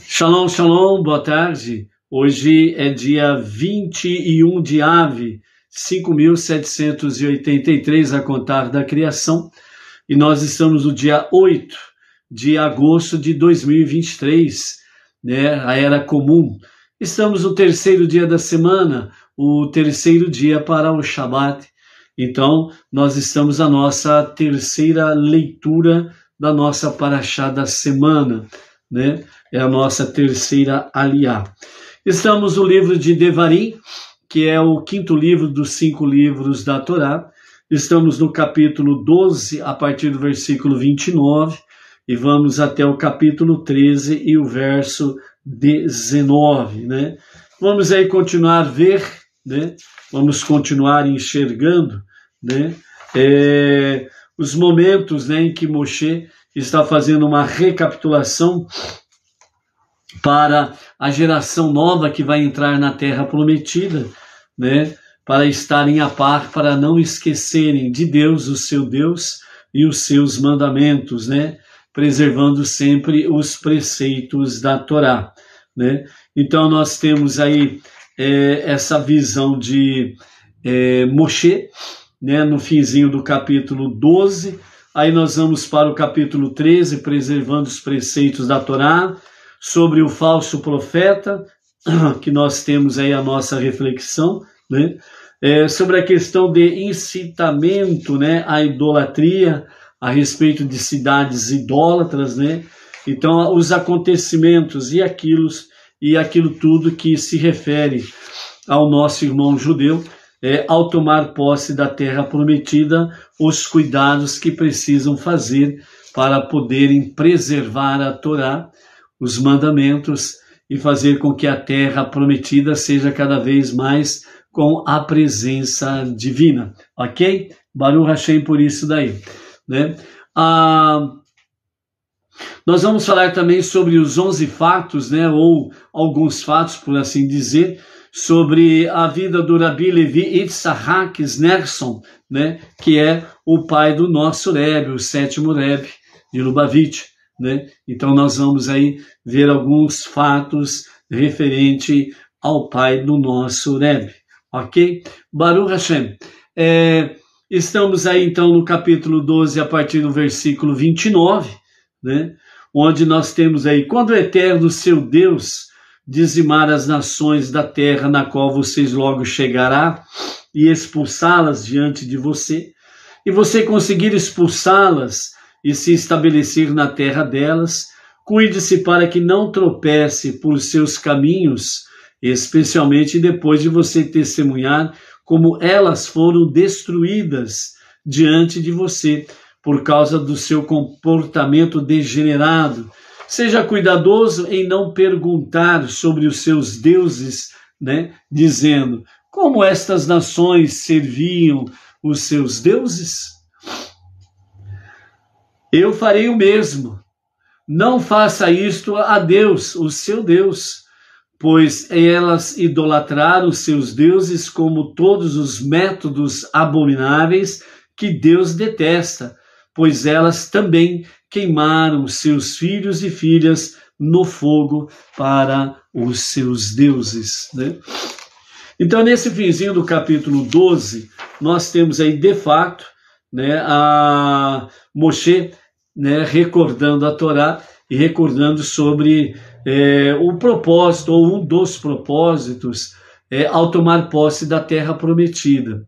Shalom, shalom, boa tarde. Hoje é dia 21 de Ave, 5.783 a contar da criação, e nós estamos no dia 8 de agosto de 2023, né, a Era Comum. Estamos no terceiro dia da semana, o terceiro dia para o Shabat. Então, nós estamos na nossa terceira leitura da nossa Parashá da semana, né? É a nossa terceira aliá. Estamos no livro de Devarim, que é o quinto livro dos 5 livros da Torá. Estamos no capítulo 12, a partir do versículo 29, e vamos até o capítulo 13 e o verso 19, né? Vamos aí continuar a ver, né? Vamos continuar enxergando, né? Os momentos, né, em que Moshe está fazendo uma recapitulação para a geração nova que vai entrar na Terra Prometida, né, para estarem a par, para não esquecerem de Deus, o seu Deus, e os seus mandamentos, né, preservando sempre os preceitos da Torá, né. Então nós temos aí essa visão de Moshe, né, no finzinho do capítulo 12, aí nós vamos para o capítulo 13, preservando os preceitos da Torá, sobre o falso profeta, que nós temos aí a nossa reflexão, né? Sobre a questão de incitamento, né, à idolatria, a respeito de cidades idólatras, né? Então, os acontecimentos e aquilo tudo que se refere ao nosso irmão judeu, ao tomar posse da terra prometida, os cuidados que precisam fazer para poderem preservar a Torá, os mandamentos, e fazer com que a terra prometida seja cada vez mais com a presença divina, ok? Baruch Hashem por isso daí, né? Nós vamos falar também sobre os 11 fatos, né, ou alguns fatos, por assim dizer, sobre a vida do Rabi Levi Yitzhak Sneerson, né, que é o pai do nosso Rebbe, o 7º Rebbe de Lubavitch, né? Então nós vamos aí ver alguns fatos referente ao pai do nosso Rebbe, ok? Baruch Hashem. Estamos aí então no capítulo 12, a partir do versículo 29, né? Onde nós temos aí: quando o Eterno, seu Deus, dizimar as nações da terra na qual vocês logo chegará e expulsá-las diante de você, e você conseguir expulsá-las e se estabelecer na terra delas, cuide-se para que não tropece por seus caminhos, especialmente depois de você testemunhar como elas foram destruídas diante de você por causa do seu comportamento degenerado. Seja cuidadoso em não perguntar sobre os seus deuses, né, dizendo: como estas nações serviam os seus deuses? Eu farei o mesmo. Não faça isto a Deus, o seu Deus, pois elas idolatraram os seus deuses como todos os métodos abomináveis que Deus detesta, pois elas também queimaram seus filhos e filhas no fogo para os seus deuses, né? Então, nesse finzinho do capítulo 12, nós temos aí, de fato, né, a Moshe, né, recordando a Torá e recordando sobre o propósito, ou um dos propósitos, ao tomar posse da terra prometida.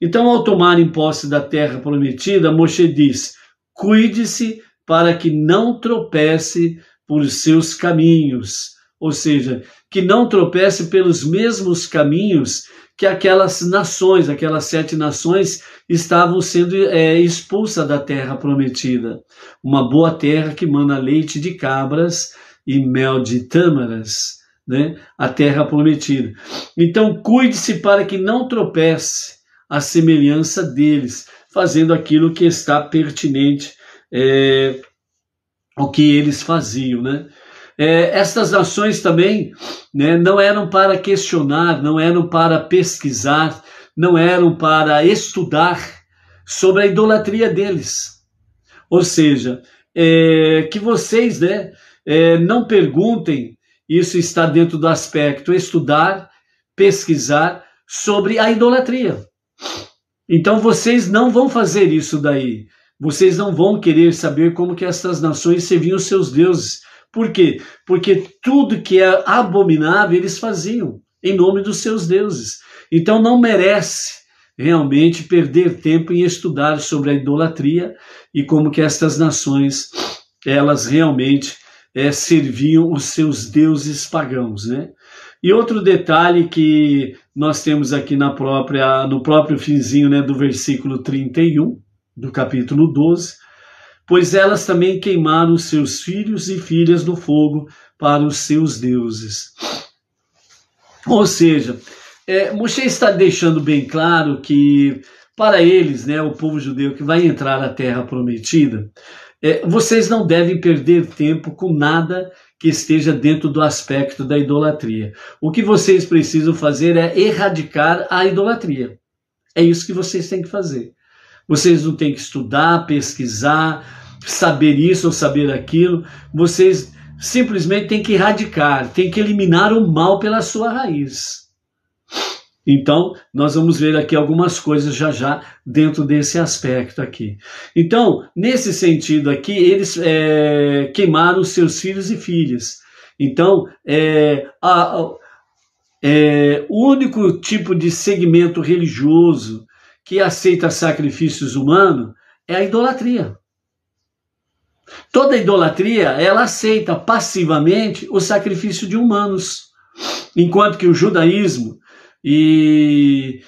Então, ao tomarem posse da terra prometida, Moshe diz: cuide-se para que não tropece por seus caminhos, ou seja, que não tropece pelos mesmos caminhos que aquelas nações, aquelas 7 nações, estavam sendo expulsas da terra prometida. Uma boa terra que mana leite de cabras e mel de tâmaras, né? A terra prometida. Então, cuide-se para que não tropece à semelhança deles, fazendo aquilo que está pertinente ao que eles faziam, né? Estas nações também, né, não eram para questionar, não eram para pesquisar, não eram para estudar sobre a idolatria deles. Ou seja, que vocês, né, não perguntem, isso está dentro do aspecto estudar, pesquisar sobre a idolatria. Então vocês não vão fazer isso daí. Vocês não vão querer saber como que essas nações serviam os seus deuses. Por quê? Porque tudo que é abominável eles faziam em nome dos seus deuses. Então não merece realmente perder tempo em estudar sobre a idolatria e como que estas nações, elas realmente serviam os seus deuses pagãos, né? E outro detalhe que nós temos aqui no próprio finzinho, né, do versículo 31, do capítulo 12, pois elas também queimaram os seus filhos e filhas no fogo para os seus deuses. Ou seja, Moshe está deixando bem claro que para eles, né, o povo judeu que vai entrar na terra prometida, vocês não devem perder tempo com nada que esteja dentro do aspecto da idolatria. O que vocês precisam fazer é erradicar a idolatria. É isso que vocês têm que fazer. Vocês não têm que estudar, pesquisar, saber isso ou saber aquilo. Vocês simplesmente têm que erradicar, têm que eliminar o mal pela sua raiz. Então, nós vamos ver aqui algumas coisas já dentro desse aspecto aqui. Então, nesse sentido aqui, eles queimaram os seus filhos e filhas. Então, o único tipo de segmento religioso que aceita sacrifícios humanos é a idolatria. Toda idolatria, ela aceita passivamente o sacrifício de humanos, enquanto que o judaísmo e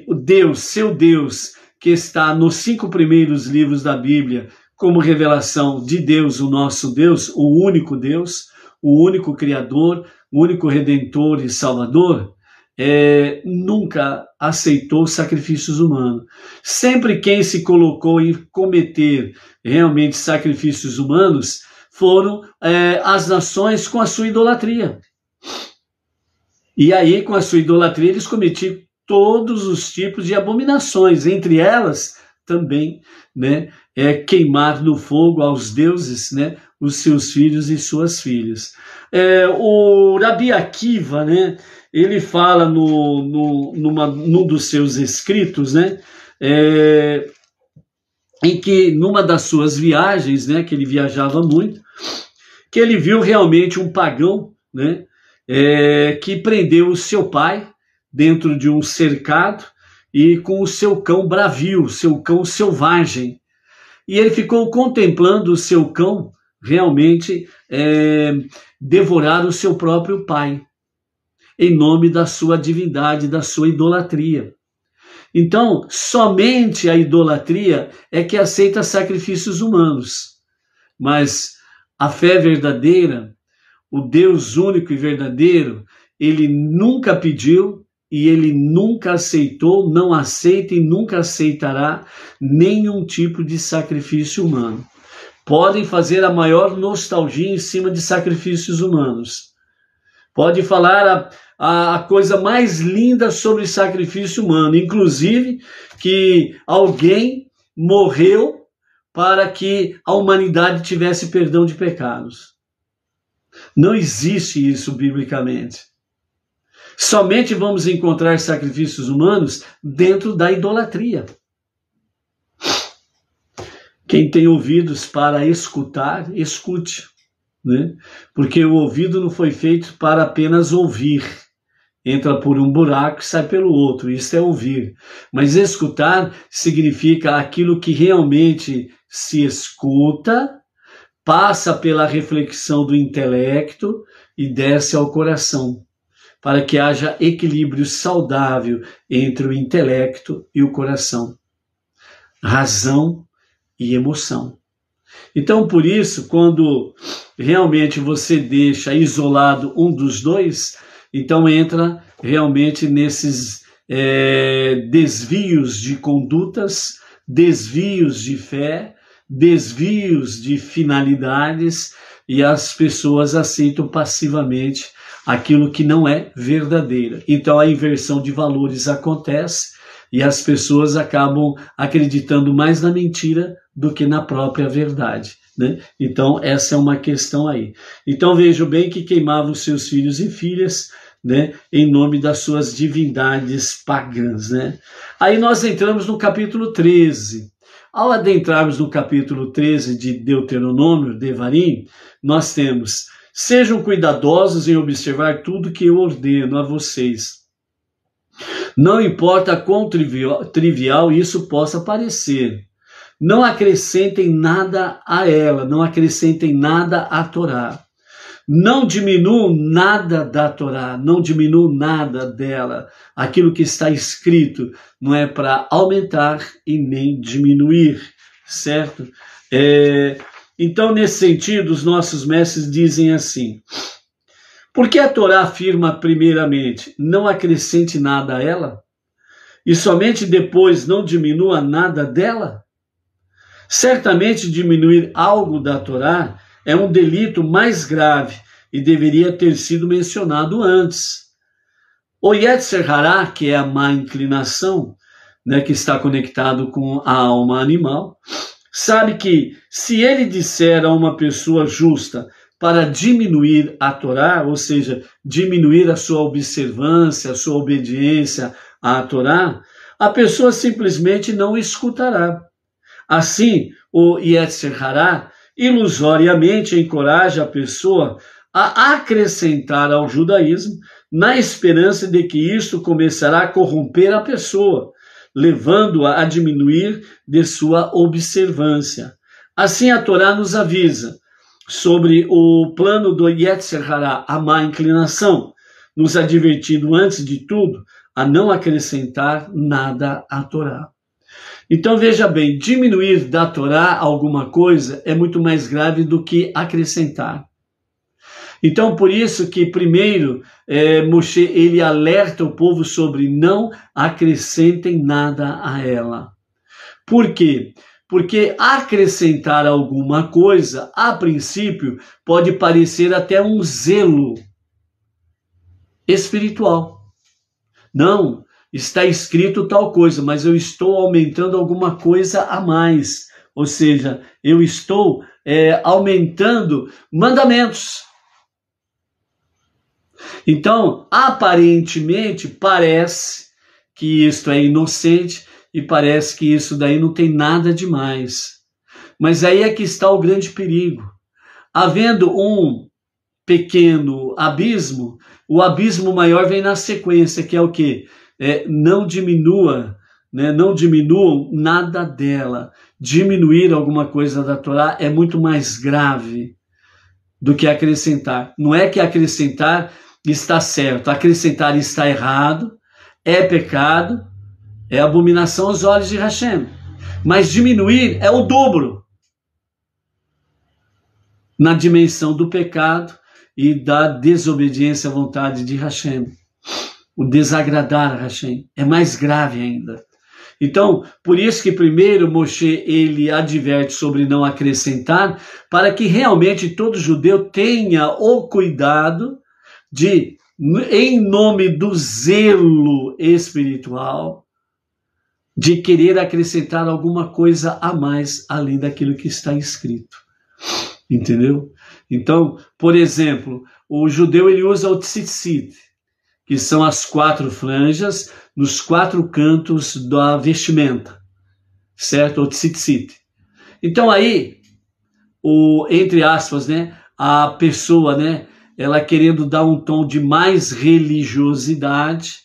o Deus, seu Deus, que está nos 5 primeiros livros da Bíblia, como revelação de Deus, o nosso Deus, o único Deus, o único Criador, o único Redentor e Salvador, nunca aceitou sacrifícios humanos. Sempre quem se colocou em cometer realmente sacrifícios humanos foram as nações com a sua idolatria. E aí, com a sua idolatria, eles cometiam todos os tipos de abominações, entre elas também, né, queimar no fogo aos deuses, né, os seus filhos e suas filhas. O Rabi Akiva, né, ele fala num dos seus escritos, né, em que numa das suas viagens, né, que ele viajava muito, que ele viu realmente um pagão, né, que prendeu o seu pai dentro de um cercado e com o seu cão bravio, seu cão selvagem. E ele ficou contemplando o seu cão realmente devorar o seu próprio pai, em nome da sua divindade, da sua idolatria. Então, somente a idolatria é que aceita sacrifícios humanos. Mas a fé verdadeira, o Deus único e verdadeiro, ele nunca pediu e ele nunca aceitou, não aceita e nunca aceitará nenhum tipo de sacrifício humano. Podem fazer a maior nostalgia em cima de sacrifícios humanos. Pode falar a coisa mais linda sobre sacrifício humano, inclusive que alguém morreu para que a humanidade tivesse perdão de pecados. Não existe isso biblicamente. Somente vamos encontrar sacrifícios humanos dentro da idolatria. Quem tem ouvidos para escutar, escute, né? Porque o ouvido não foi feito para apenas ouvir. Entra por um buraco e sai pelo outro, isso é ouvir. Mas escutar significa aquilo que realmente se escuta, passa pela reflexão do intelecto e desce ao coração, para que haja equilíbrio saudável entre o intelecto e o coração, razão e emoção. Então, por isso, quando realmente você deixa isolado um dos dois, então entra realmente nesses desvios de condutas, desvios de fé, desvios de finalidades, e as pessoas aceitam passivamente aquilo que não é verdadeiro. Então a inversão de valores acontece e as pessoas acabam acreditando mais na mentira do que na própria verdade. né? Então, essa é uma questão aí. Então, vejo bem que queimavam seus filhos e filhas, né, em nome das suas divindades pagãs, né? Aí nós entramos no capítulo 13. Ao adentrarmos no capítulo 13 de Deuteronômio, Devarim, nós temos: sejam cuidadosos em observar tudo que eu ordeno a vocês. Não importa quão trivial isso possa parecer. Não acrescentem nada a ela, não acrescentem nada à Torá. Não diminuam nada da Torá, não diminuam nada dela. Aquilo que está escrito não é para aumentar e nem diminuir, certo? Então, nesse sentido, os nossos mestres dizem assim: porque a Torá afirma primeiramente, não acrescente nada a ela, e somente depois não diminua nada dela? Certamente diminuir algo da Torá é um delito mais grave e deveria ter sido mencionado antes. O Yetzer Hará, que é a má inclinação, né, que está conectado com a alma animal, sabe que se ele disser a uma pessoa justa para diminuir a Torá, ou seja, diminuir a sua observância, a sua obediência à Torá, a pessoa simplesmente não escutará. Assim, o Yetzer Hará ilusoriamente encoraja a pessoa a acrescentar ao judaísmo, na esperança de que isto começará a corromper a pessoa, levando-a a diminuir de sua observância. Assim, a Torá nos avisa sobre o plano do Yetzer Hará, a má inclinação, nos advertindo, antes de tudo, a não acrescentar nada à Torá. Então, veja bem, diminuir da Torá alguma coisa é muito mais grave do que acrescentar. Então, por isso que primeiro Moshe, ele alerta o povo sobre não acrescentem nada a ela. Por quê? Porque acrescentar alguma coisa, a princípio, pode parecer até um zelo espiritual. Não, está escrito tal coisa, mas eu estou aumentando alguma coisa a mais. Ou seja, eu estou aumentando mandamentos. Então, aparentemente, parece que isto é inocente e parece que isso daí não tem nada demais. Mas aí é que está o grande perigo. Havendo um pequeno abismo, o abismo maior vem na sequência, que é o quê? Não diminua, né? Não diminuam nada dela. Diminuir alguma coisa da Torá é muito mais grave do que acrescentar. Não é que acrescentar está certo, acrescentar está errado, é pecado, é abominação aos olhos de Hashem. Mas diminuir é o dobro na dimensão do pecado e da desobediência à vontade de Hashem. O desagradar a Hashem é mais grave ainda. Então, por isso que primeiro Moshe ele adverte sobre não acrescentar, para que realmente todo judeu tenha o cuidado de, em nome do zelo espiritual, de querer acrescentar alguma coisa a mais além daquilo que está escrito. Entendeu? Então, por exemplo, o judeu ele usa o tzitzit, que são as 4 franjas nos 4 cantos da vestimenta, certo? O tzitzit. Então aí, entre aspas, né, a pessoa, né, ela querendo dar um tom de mais religiosidade,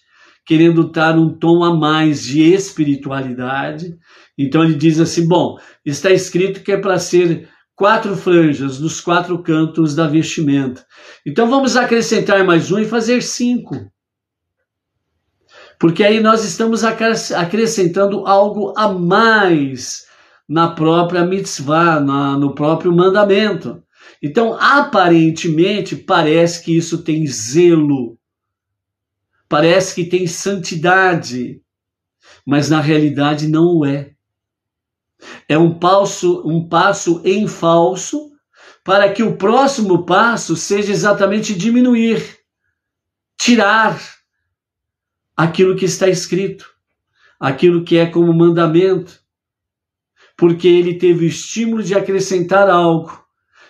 querendo dar um tom a mais de espiritualidade. Então ele diz assim, bom, está escrito que é para ser 4 franjas nos 4 cantos da vestimenta. Então vamos acrescentar mais um e fazer 5. Porque aí nós estamos acrescentando algo a mais na própria mitzvah, no próprio mandamento. Então, aparentemente, parece que isso tem zelo, parece que tem santidade, mas na realidade não o é. É um passo em falso, para que o próximo passo seja exatamente diminuir, tirar aquilo que está escrito, aquilo que é como mandamento. porque ele teve o estímulo de acrescentar algo.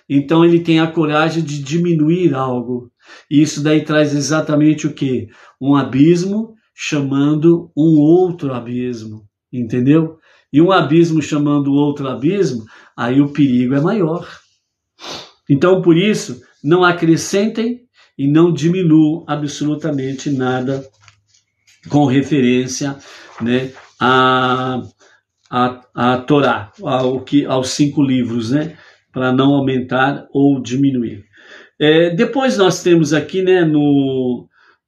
Então ele tem a coragem de diminuir algo. E isso daí traz exatamente o quê? Um abismo chamando um outro abismo, entendeu? E um abismo chamando outro abismo, aí o perigo é maior. Então, por isso, não acrescentem e não diminuam absolutamente nada com referência, né, a Torá, aos 5 livros, né, para não aumentar ou diminuir. Depois nós temos aqui, né,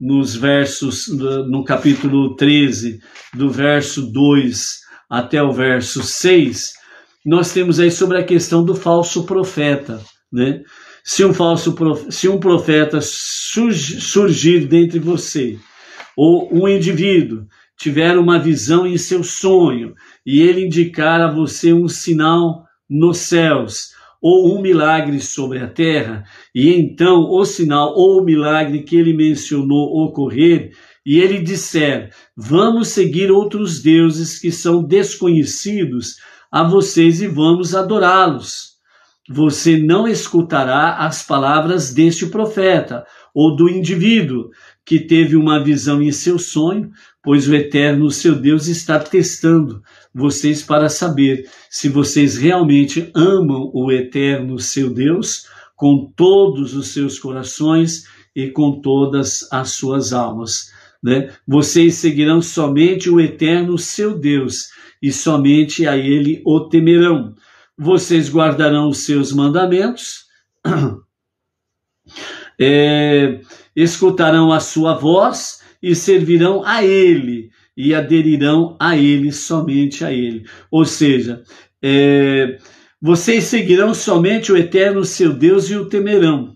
nos versos, no capítulo 13, do verso 2 até o verso 6, nós temos aí sobre a questão do falso profeta, né? Se um profeta surgir dentre você, ou um indivíduo tiver uma visão em seu sonho, e ele indicar a você um sinal nos céus, ou um milagre sobre a terra, e então o sinal ou o milagre que ele mencionou ocorrer, e ele disser, vamos seguir outros deuses que são desconhecidos a vocês e vamos adorá-los. Você não escutará as palavras deste profeta, ou do indivíduo que teve uma visão em seu sonho, pois o Eterno, seu Deus, está testando vocês para saber se vocês realmente amam o Eterno, seu Deus, com todos os seus corações e com todas as suas almas, né? Vocês seguirão somente o Eterno, seu Deus, e somente a Ele o temerão. Vocês guardarão os seus mandamentos, escutarão a sua voz e servirão a Ele e aderirão a Ele, somente a Ele. Ou seja, vocês seguirão somente o Eterno, seu Deus, e o temerão.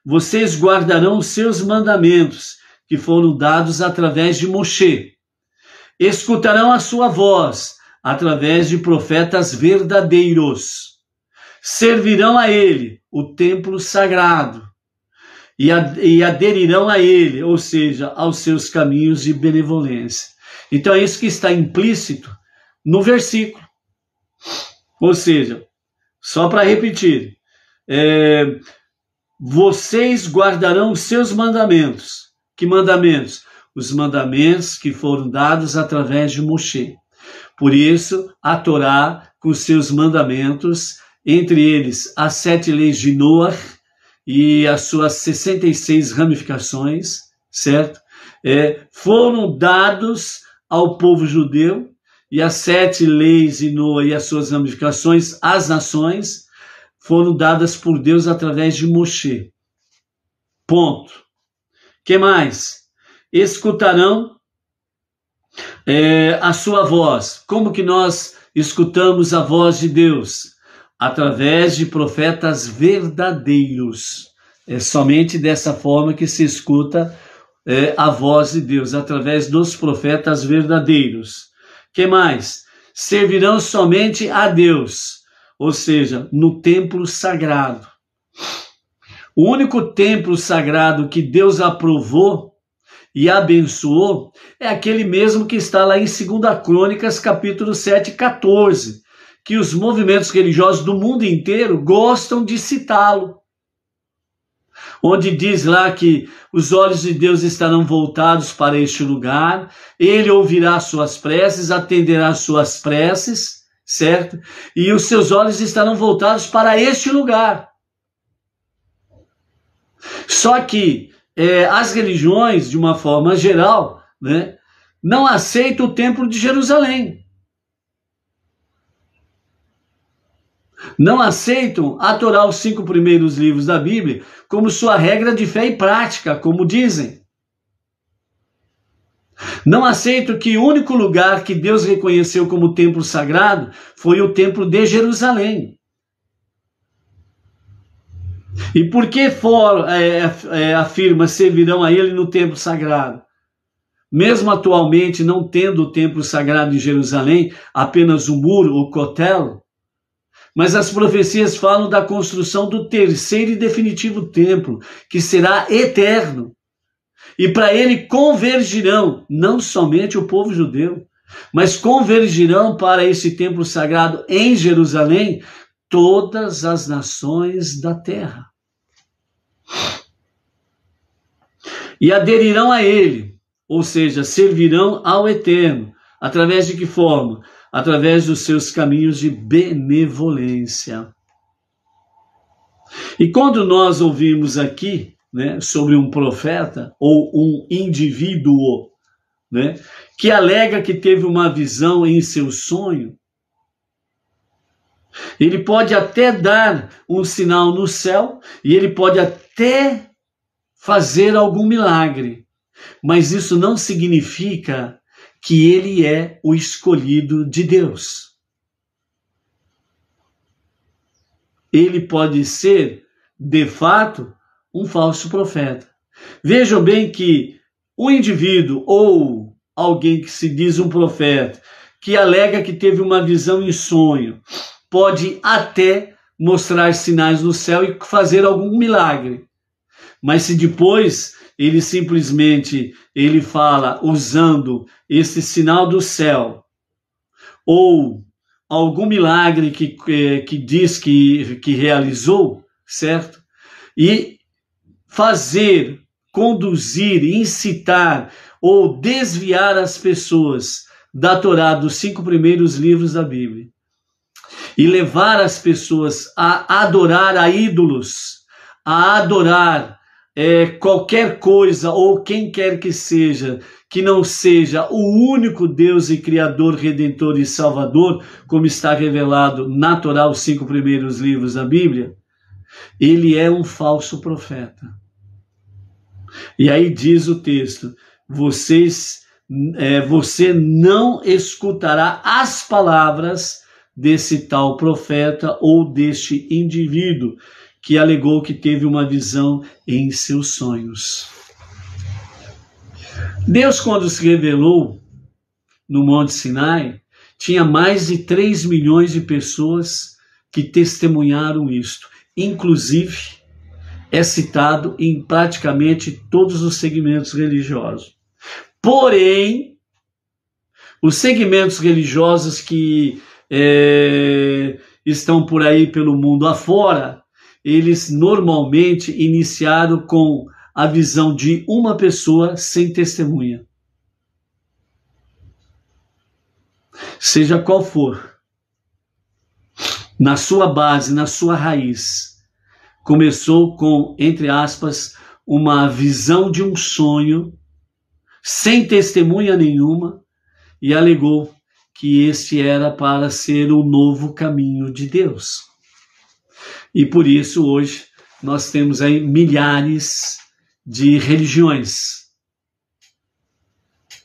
Vocês guardarão os seus mandamentos, que foram dados através de Moshe. Escutarão a sua voz, através de profetas verdadeiros. Servirão a Ele, o templo sagrado, e aderirão a Ele, ou seja, aos seus caminhos de benevolência. Então é isso que está implícito no versículo. Ou seja, só para repetir, vocês guardarão os seus mandamentos. Que mandamentos? Os mandamentos que foram dados através de Moshe. Por isso, a Torá, com seus mandamentos, entre eles as 7 leis de Noah e as suas 66 ramificações, certo? Foram dados ao povo judeu, e as 7 leis de Noah e as suas ramificações às nações foram dadas por Deus através de Moshe. Ponto. Que mais? Escutarão a sua voz. Como que nós escutamos a voz de Deus? Através de profetas verdadeiros. É somente dessa forma que se escuta a voz de Deus, através dos profetas verdadeiros. Que mais? Servirão somente a Deus, ou seja, no templo sagrado. O único templo sagrado que Deus aprovou e abençoou é aquele mesmo que está lá em 2 Crônicas, capítulo 7, 14, que os movimentos religiosos do mundo inteiro gostam de citá-lo, onde diz lá que os olhos de Deus estarão voltados para este lugar, ele ouvirá suas preces, atenderá suas preces, certo? E os seus olhos estarão voltados para este lugar. Só que as religiões, de uma forma geral, né, não aceitam o Templo de Jerusalém. Não aceitam a Torá, os 5 primeiros livros da Bíblia, como sua regra de fé e prática, como dizem. Não aceitam que o único lugar que Deus reconheceu como templo sagrado foi o Templo de Jerusalém. E por que afirma servirão a Ele no templo sagrado? Mesmo atualmente não tendo o templo sagrado em Jerusalém, apenas o muro, o Kotel, mas as profecias falam da construção do 3º e definitivo templo, que será eterno. E para ele convergirão não somente o povo judeu, Mas convergirão para esse templo sagrado em Jerusalém todas as nações da terra. E aderirão a ele, ou seja, servirão ao Eterno. Através de que forma? Através dos seus caminhos de benevolência. E quando nós ouvimos aqui, né, sobre um profeta ou um indivíduo, né, que alega que teve uma visão em seu sonho, ele pode até dar um sinal no céu e ele pode até fazer algum milagre, mas isso não significa que ele é o escolhido de Deus. Ele pode ser, de fato, um falso profeta. Vejam bem que um indivíduo ou alguém que se diz um profeta, que alega que teve uma visão em sonho, pode até mostrar sinais no céu e fazer algum milagre. Mas se depois ele simplesmente fala usando esse sinal do céu, ou algum milagre que diz que realizou, certo? E fazer, conduzir, incitar ou desviar as pessoas da Torá, dos 5 primeiros livros da Bíblia, e levar as pessoas a adorar a ídolos, a adorar qualquer coisa ou quem quer que seja, que não seja o único Deus e Criador, Redentor e Salvador, como está revelado na Torá, os 5 primeiros livros da Bíblia, ele é um falso profeta. E aí diz o texto, você não escutará as palavras desse tal profeta ou deste indivíduo que alegou que teve uma visão em seus sonhos. Deus, quando se revelou no Monte Sinai, tinha mais de 3 milhões de pessoas que testemunharam isto. Inclusive, é citado em praticamente todos os segmentos religiosos. Porém, os segmentos religiosos que estão por aí pelo mundo afora, eles normalmente iniciaram com a visão de uma pessoa sem testemunha. Seja qual for, na sua base, na sua raiz, começou com, entre aspas, uma visão de um sonho, sem testemunha nenhuma, e alegou que este era para ser o novo caminho de Deus. E por isso hoje nós temos aí milhares de religiões,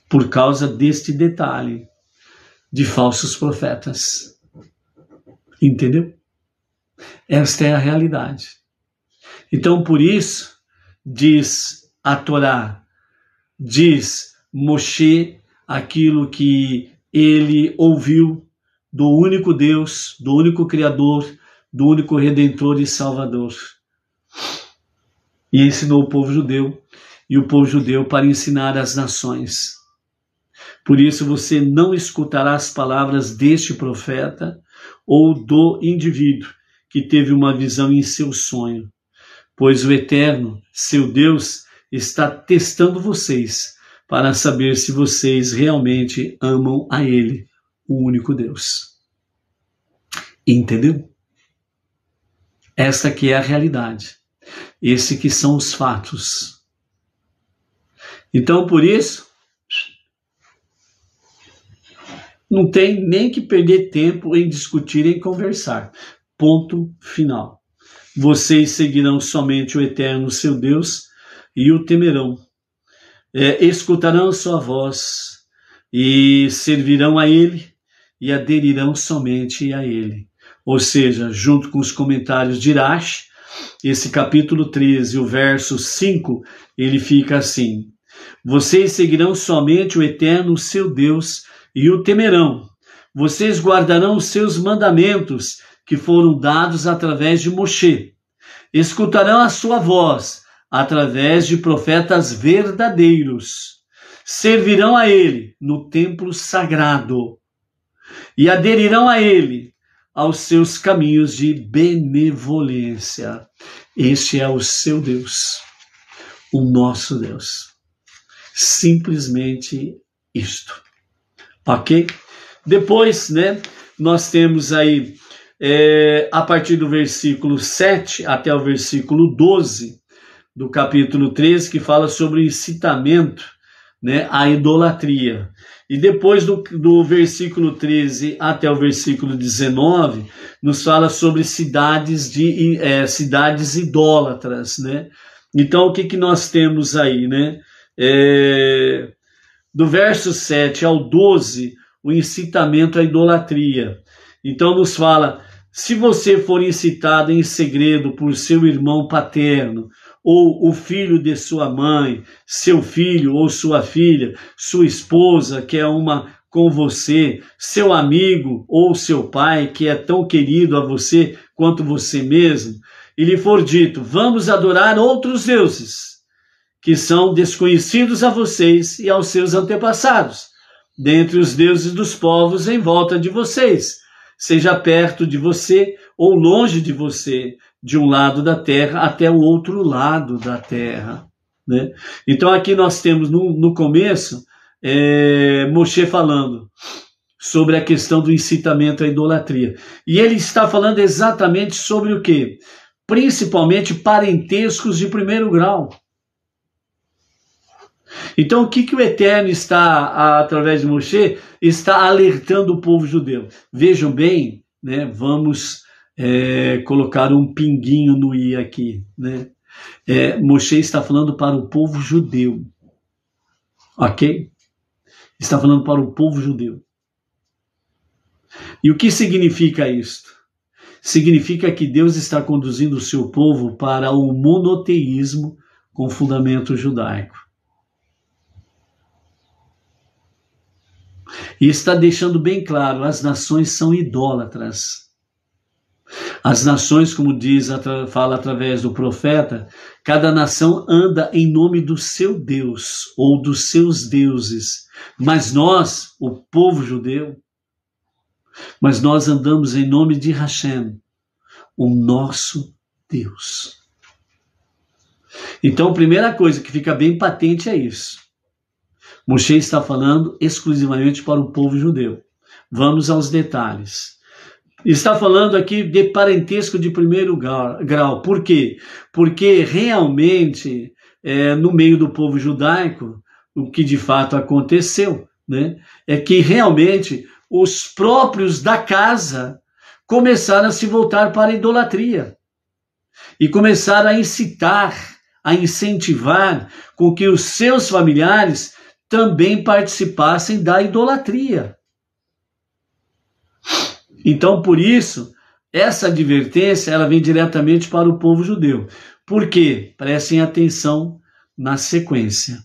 por causa deste detalhe de falsos profetas. Entendeu? Esta é a realidade. Então, por isso, diz a Torá, diz Moshe aquilo que ele ouviu do único Deus, do único Criador, do único Redentor e Salvador. E ensinou o povo judeu, e o povo judeu para ensinar as nações. Por isso você não escutará as palavras deste profeta ou do indivíduo que teve uma visão em seu sonho, pois o Eterno, seu Deus, está testando vocês para saber se vocês realmente amam a Ele, o único Deus. Entendeu? Esta aqui é a realidade. Esse que são os fatos. Então, por isso, não tem nem que perder tempo em discutir e em conversar. Ponto final. Vocês seguirão somente o Eterno, seu Deus, e o temerão. Escutarão sua voz e servirão a Ele e aderirão somente a Ele. Ou seja, junto com os comentários de Irache, esse capítulo 13, o verso 5, ele fica assim: vocês seguirão somente o Eterno, seu Deus, e o temerão. Vocês guardarão os seus mandamentos, que foram dados através de Moshe. Escutarão a sua voz, através de profetas verdadeiros. servirão a ele no templo sagrado e aderirão a ele aos seus caminhos de benevolência. Este é o seu Deus, o nosso Deus. Simplesmente isto. Ok? Depois, né, nós temos aí, a partir do versículo 7 até o versículo 12 do capítulo 13, que fala sobre o incitamento, né, à idolatria. E depois do versículo 13 até o versículo 19, nos fala sobre cidades idólatras, né? Então, o que nós temos aí, né? Do verso 7 ao 12, o incitamento à idolatria. Então, nos fala, se você for incitado em segredo por seu irmão paterno, ou o filho de sua mãe, seu filho ou sua filha, sua esposa, que é uma com você, seu amigo ou seu pai, que é tão querido a você quanto você mesmo, e lhe for dito, vamos adorar outros deuses, que são desconhecidos a vocês e aos seus antepassados, dentre os deuses dos povos em volta de vocês, seja perto de você ou longe de você, de um lado da terra até o outro lado da terra, né? Então aqui nós temos no começo Moshe falando sobre a questão do incitamento à idolatria. E ele está falando exatamente sobre o quê? Principalmente parentescos de primeiro grau. Então o que o Eterno está, através de Moshe, está alertando o povo judeu? Vejam bem, né? Vamos colocar um pinguinho no i aqui, né? Moshe está falando para o povo judeu, ok? Está falando para o povo judeu. E o que significa isto? Significa que Deus está conduzindo o seu povo para o monoteísmo com fundamento judaico. E está deixando bem claro, as nações são idólatras. As nações, como fala através do profeta, cada nação anda em nome do seu Deus ou dos seus deuses. Mas nós, o povo judeu, nós andamos em nome de Hashem, o nosso Deus. Então, a primeira coisa que fica bem patente é isso. Moshe está falando exclusivamente para o povo judeu. Vamos aos detalhes. Está falando aqui de parentesco de primeiro grau. Por quê? Porque realmente, no meio do povo judaico, o que de fato aconteceu, né, é que realmente os próprios da casa começaram a se voltar para a idolatria. E começaram a incitar, a incentivar com que os seus familiares também participassem da idolatria. Então, por isso, essa advertência ela vem diretamente para o povo judeu. Por quê? Prestem atenção na sequência.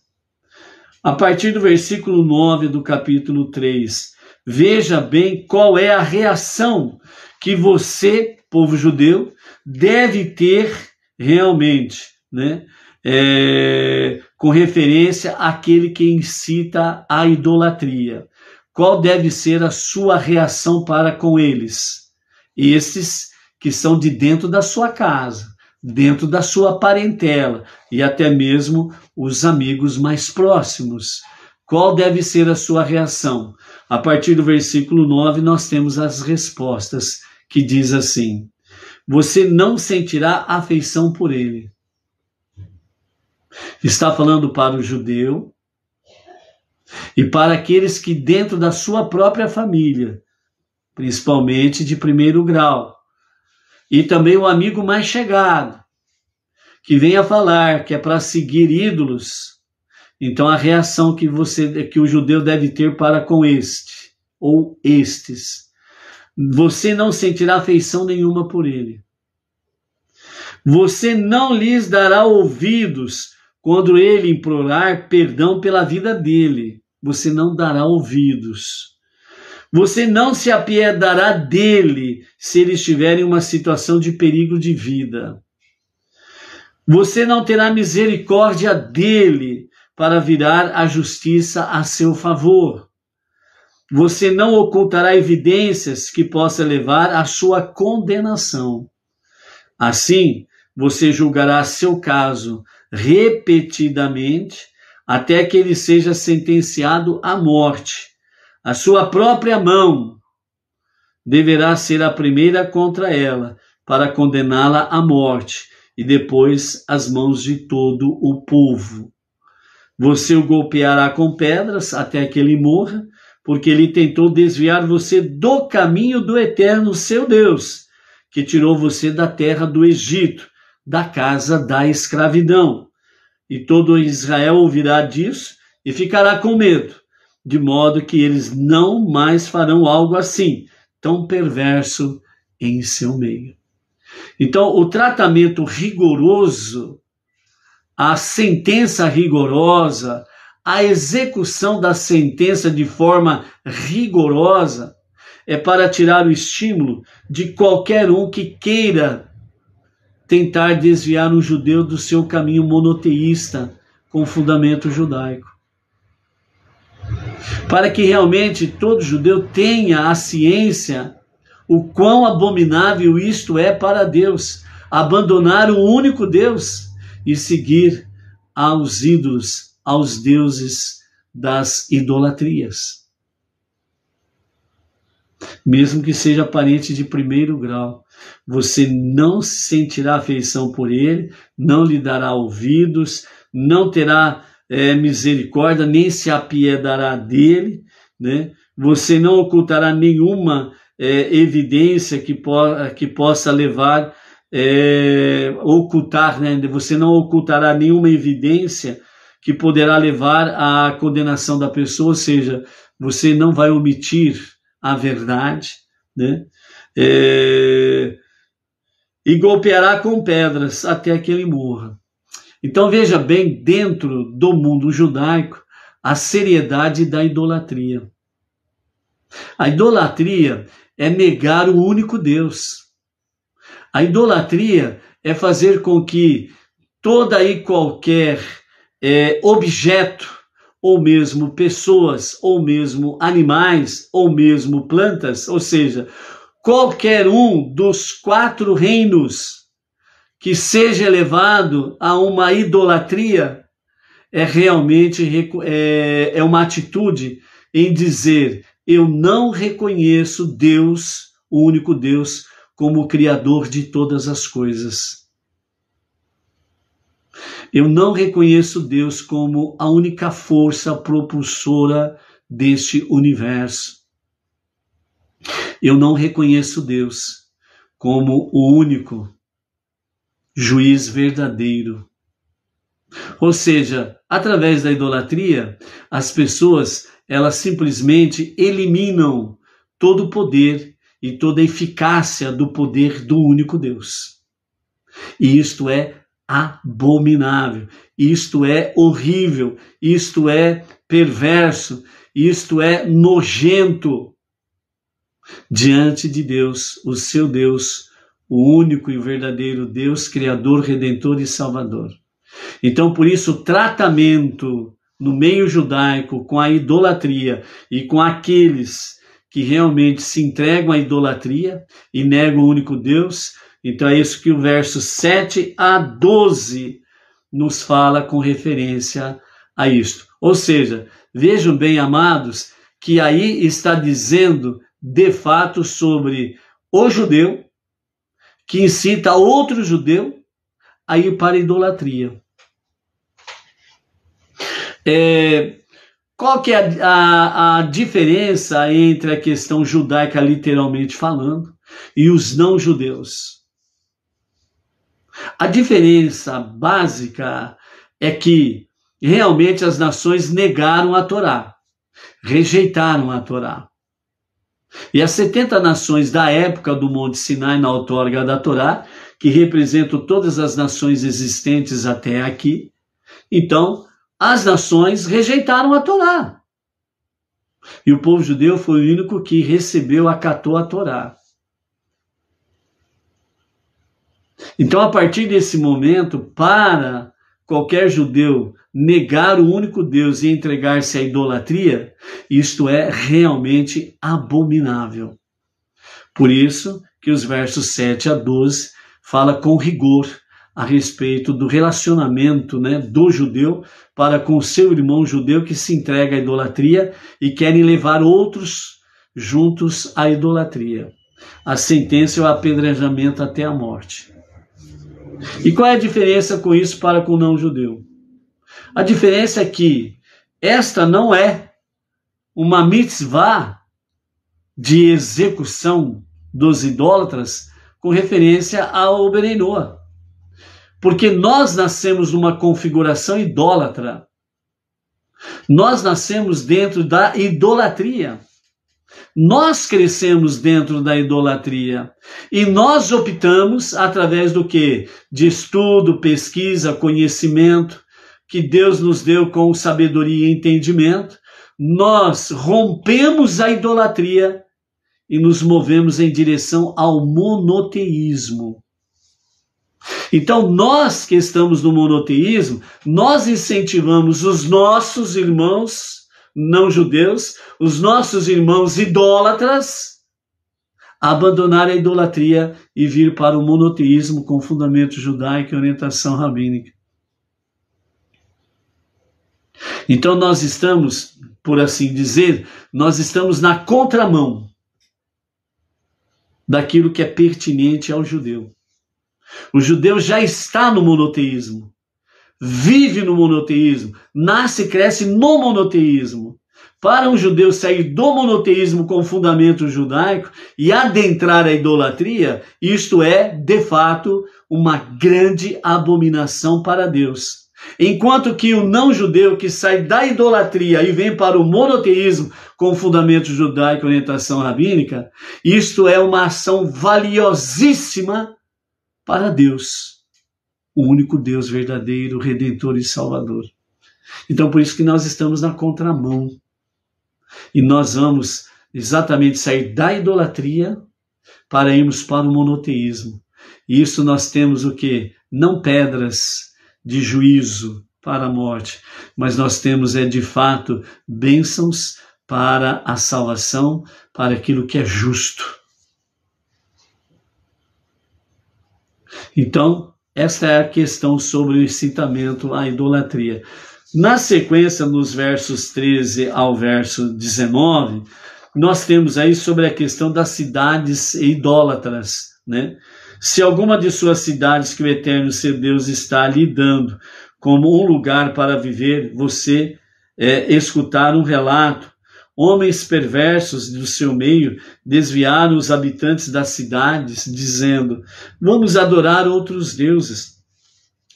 A partir do versículo 9 do capítulo 3, veja bem qual é a reação que você, povo judeu, deve ter realmente, né? Com referência àquele que incita à idolatria. Qual deve ser a sua reação para com eles? Esses que são de dentro da sua casa, dentro da sua parentela e até mesmo os amigos mais próximos. Qual deve ser a sua reação? A partir do versículo 9 nós temos as respostas que diz assim: você não sentirá afeição por ele. Está falando para o judeu e para aqueles que dentro da sua própria família, principalmente de primeiro grau, e também o amigo mais chegado, que vem a falar que é para seguir ídolos, então a reação que o judeu deve ter para com este, ou estes, você não sentirá afeição nenhuma por ele. Você não lhes dará ouvidos quando ele implorar perdão pela vida dele. Você não dará ouvidos. Você não se apiedará dele se ele estiver em uma situação de perigo de vida. Você não terá misericórdia dele para virar a justiça a seu favor. Você não ocultará evidências que possam levar à sua condenação. Assim, você julgará seu caso repetidamente até que ele seja sentenciado à morte. A sua própria mão deverá ser a primeira contra ela, para condená-la à morte, e depois as mãos de todo o povo. Você o golpeará com pedras até que ele morra, porque ele tentou desviar você do caminho do Eterno, seu Deus, que tirou você da terra do Egito, da casa da escravidão. E todo Israel ouvirá disso e ficará com medo, de modo que eles não mais farão algo assim, tão perverso em seu meio. Então, o tratamento rigoroso, a sentença rigorosa, a execução da sentença de forma rigorosa é para tirar o estímulo de qualquer um que queira tentar desviar um judeu do seu caminho monoteísta com fundamento judaico. Para que realmente todo judeu tenha a ciência o quão abominável isto é para Deus, abandonar o único Deus e seguir aos ídolos, aos deuses das idolatrias. Mesmo que seja parente de primeiro grau, você não sentirá afeição por ele, não lhe dará ouvidos, não terá misericórdia, nem se apiedará dele, né? Você não ocultará nenhuma evidência que possa levar, ocultar, né? Você não ocultará nenhuma evidência que poderá levar à condenação da pessoa, ou seja, você não vai omitir a verdade, né? E golpeará com pedras até que ele morra. Então veja bem, dentro do mundo judaico, a seriedade da idolatria. A idolatria é negar o único Deus. A idolatria é fazer com que toda e qualquer objeto, ou mesmo pessoas, ou mesmo animais, ou mesmo plantas, ou seja, qualquer um dos 4 reinos que seja elevado a uma idolatria é realmente uma atitude em dizer: eu não reconheço Deus, o único Deus, como o Criador de todas as coisas. Eu não reconheço Deus como a única força propulsora deste universo. Eu não reconheço Deus como o único juiz verdadeiro. Ou seja, através da idolatria, as pessoas, elas simplesmente eliminam todo o poder e toda a eficácia do poder do único Deus. E isto é abominável, isto é horrível, isto é perverso, isto é nojento diante de Deus, o seu Deus, o único e verdadeiro Deus, Criador, Redentor e Salvador. Então, por isso, o tratamento no meio judaico com a idolatria e com aqueles que realmente se entregam à idolatria e negam o único Deus, então é isso que o verso 7 a 12 nos fala com referência a isto. Ou seja, vejam bem, amados, que aí está dizendo de fato sobre o judeu que incita outro judeu a ir para a idolatria. Qual que é a diferença entre a questão judaica, literalmente falando, e os não-judeus? A diferença básica é que realmente as nações negaram a Torá, rejeitaram a Torá. E as 70 nações da época do Monte Sinai na outorga da Torá, que representam todas as nações existentes até aqui, então as nações rejeitaram a Torá. E o povo judeu foi o único que recebeu, acatou a Torá. Então, a partir desse momento, para qualquer judeu negar o único Deus e entregar-se à idolatria, isto é realmente abominável. Por isso que os versos 7 a 12 fala com rigor a respeito do relacionamento, né, do judeu para com seu irmão judeu que se entrega à idolatria e querem levar outros juntos à idolatria. A sentença é o apedrejamento até a morte. E qual é a diferença com isso para com o não-judeu? A diferença é que esta não é uma mitzvah de execução dos idólatras com referência ao Benei Noa. Porque nós nascemos numa configuração idólatra. Nós nascemos dentro da idolatria. Nós crescemos dentro da idolatria. E nós optamos através do quê? De estudo, pesquisa, conhecimento, que Deus nos deu com sabedoria e entendimento. Nós rompemos a idolatria e nos movemos em direção ao monoteísmo. Então, nós que estamos no monoteísmo, nós incentivamos os nossos irmãos não judeus, os nossos irmãos idólatras, a abandonar a idolatria e vir para o monoteísmo com fundamento judaico e orientação rabínica. Então, nós estamos, por assim dizer, nós estamos na contramão daquilo que é pertinente ao judeu. O judeu já está no monoteísmo, vive no monoteísmo, nasce e cresce no monoteísmo. Para um judeu sair do monoteísmo com fundamento judaico e adentrar a idolatria, isto é, de fato, uma grande abominação para Deus. Enquanto que o não-judeu que sai da idolatria e vem para o monoteísmo com fundamento judaico e orientação rabínica, isto é uma ação valiosíssima para Deus, o único Deus verdadeiro, Redentor e Salvador. Então, por isso que nós estamos na contramão. E nós vamos exatamente sair da idolatria para irmos para o monoteísmo. E isso nós temos o quê? Não pedras de juízo para a morte, mas nós temos, de fato, bênçãos para a salvação, para aquilo que é justo. Então, esta é a questão sobre o incitamento à idolatria. Na sequência, nos versos 13 ao verso 19, nós temos aí sobre a questão das cidades idólatras, né? Se alguma de suas cidades que o eterno seu Deus está lhe dando como um lugar para viver, você escutar um relato, homens perversos do seu meio desviaram os habitantes das cidades, dizendo, vamos adorar outros deuses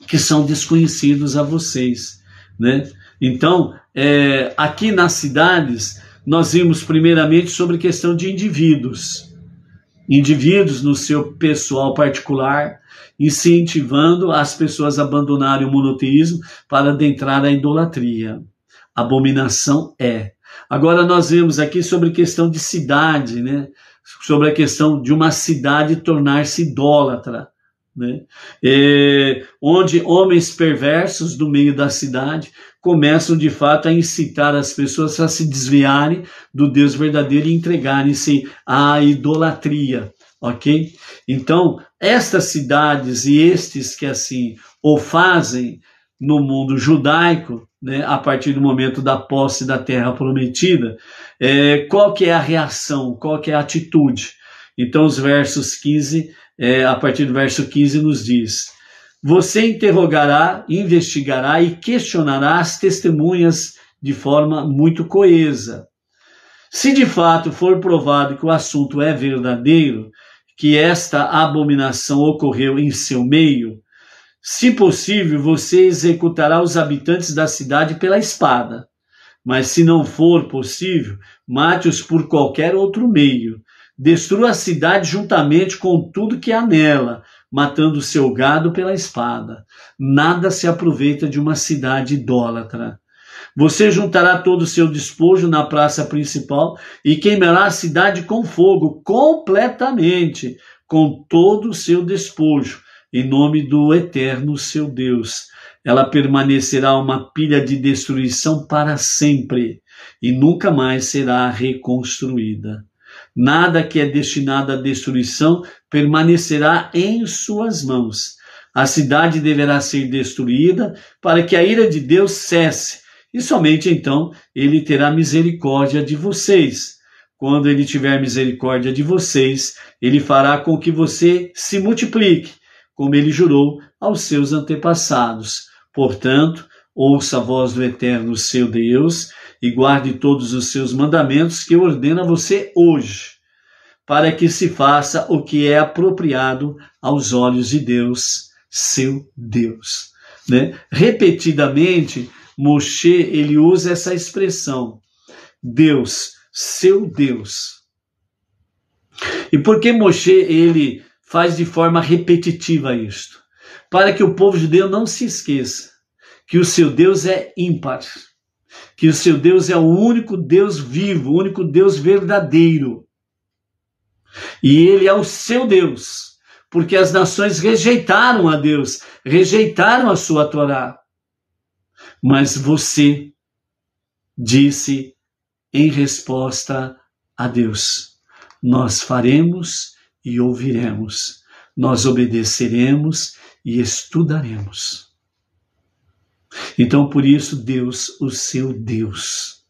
que são desconhecidos a vocês, né? Então, aqui nas cidades, nós vimos primeiramente sobre questão de indivíduos no seu pessoal particular, incentivando as pessoas a abandonarem o monoteísmo para adentrar a idolatria. Abominação é. Agora nós vemos aqui sobre questão de cidade, né? Sobre a questão de uma cidade tornar-se idólatra, né? Onde homens perversos do meio da cidade começam de fato a incitar as pessoas a se desviarem do Deus verdadeiro e entregarem-se à idolatria, ok? Então, estas cidades e estes que assim o fazem no mundo judaico, né, a partir do momento da posse da terra prometida, qual que é a reação, qual que é a atitude? Então, os versos 15, a partir do verso 15 nos diz, você interrogará, investigará e questionará as testemunhas de forma muito coesa. Se de fato for provado que o assunto é verdadeiro, que esta abominação ocorreu em seu meio, se possível, você executará os habitantes da cidade pela espada. Mas se não for possível, mate-os por qualquer outro meio. Destrua a cidade juntamente com tudo que há nela, matando o seu gado pela espada. Nada se aproveita de uma cidade idólatra. Você juntará todo o seu despojo na praça principal e queimará a cidade com fogo, completamente, com todo o seu despojo, em nome do eterno seu Deus. ela permanecerá uma pilha de destruição para sempre e nunca mais será reconstruída. Nada que é destinado à destruição permanecerá em suas mãos. A cidade deverá ser destruída para que a ira de Deus cesse, e somente então ele terá misericórdia de vocês. Quando ele tiver misericórdia de vocês, ele fará com que você se multiplique, como ele jurou aos seus antepassados. Portanto, ouça a voz do Eterno, seu Deus, e guarde todos os seus mandamentos que eu ordeno a você hoje, para que se faça o que é apropriado aos olhos de Deus, seu Deus. Né? Repetidamente, Moshe, ele usa essa expressão, Deus, seu Deus. E por que Moshe, ele faz de forma repetitiva isto? Para que o povo judeu não se esqueça que o seu Deus é ímpar, que o seu Deus é o único Deus vivo, o único Deus verdadeiro. E ele é o seu Deus, porque as nações rejeitaram a Deus, rejeitaram a sua Torá. Mas você disse em resposta a Deus, nós faremos e ouviremos, nós obedeceremos e estudaremos. Então, por isso, Deus, o seu Deus,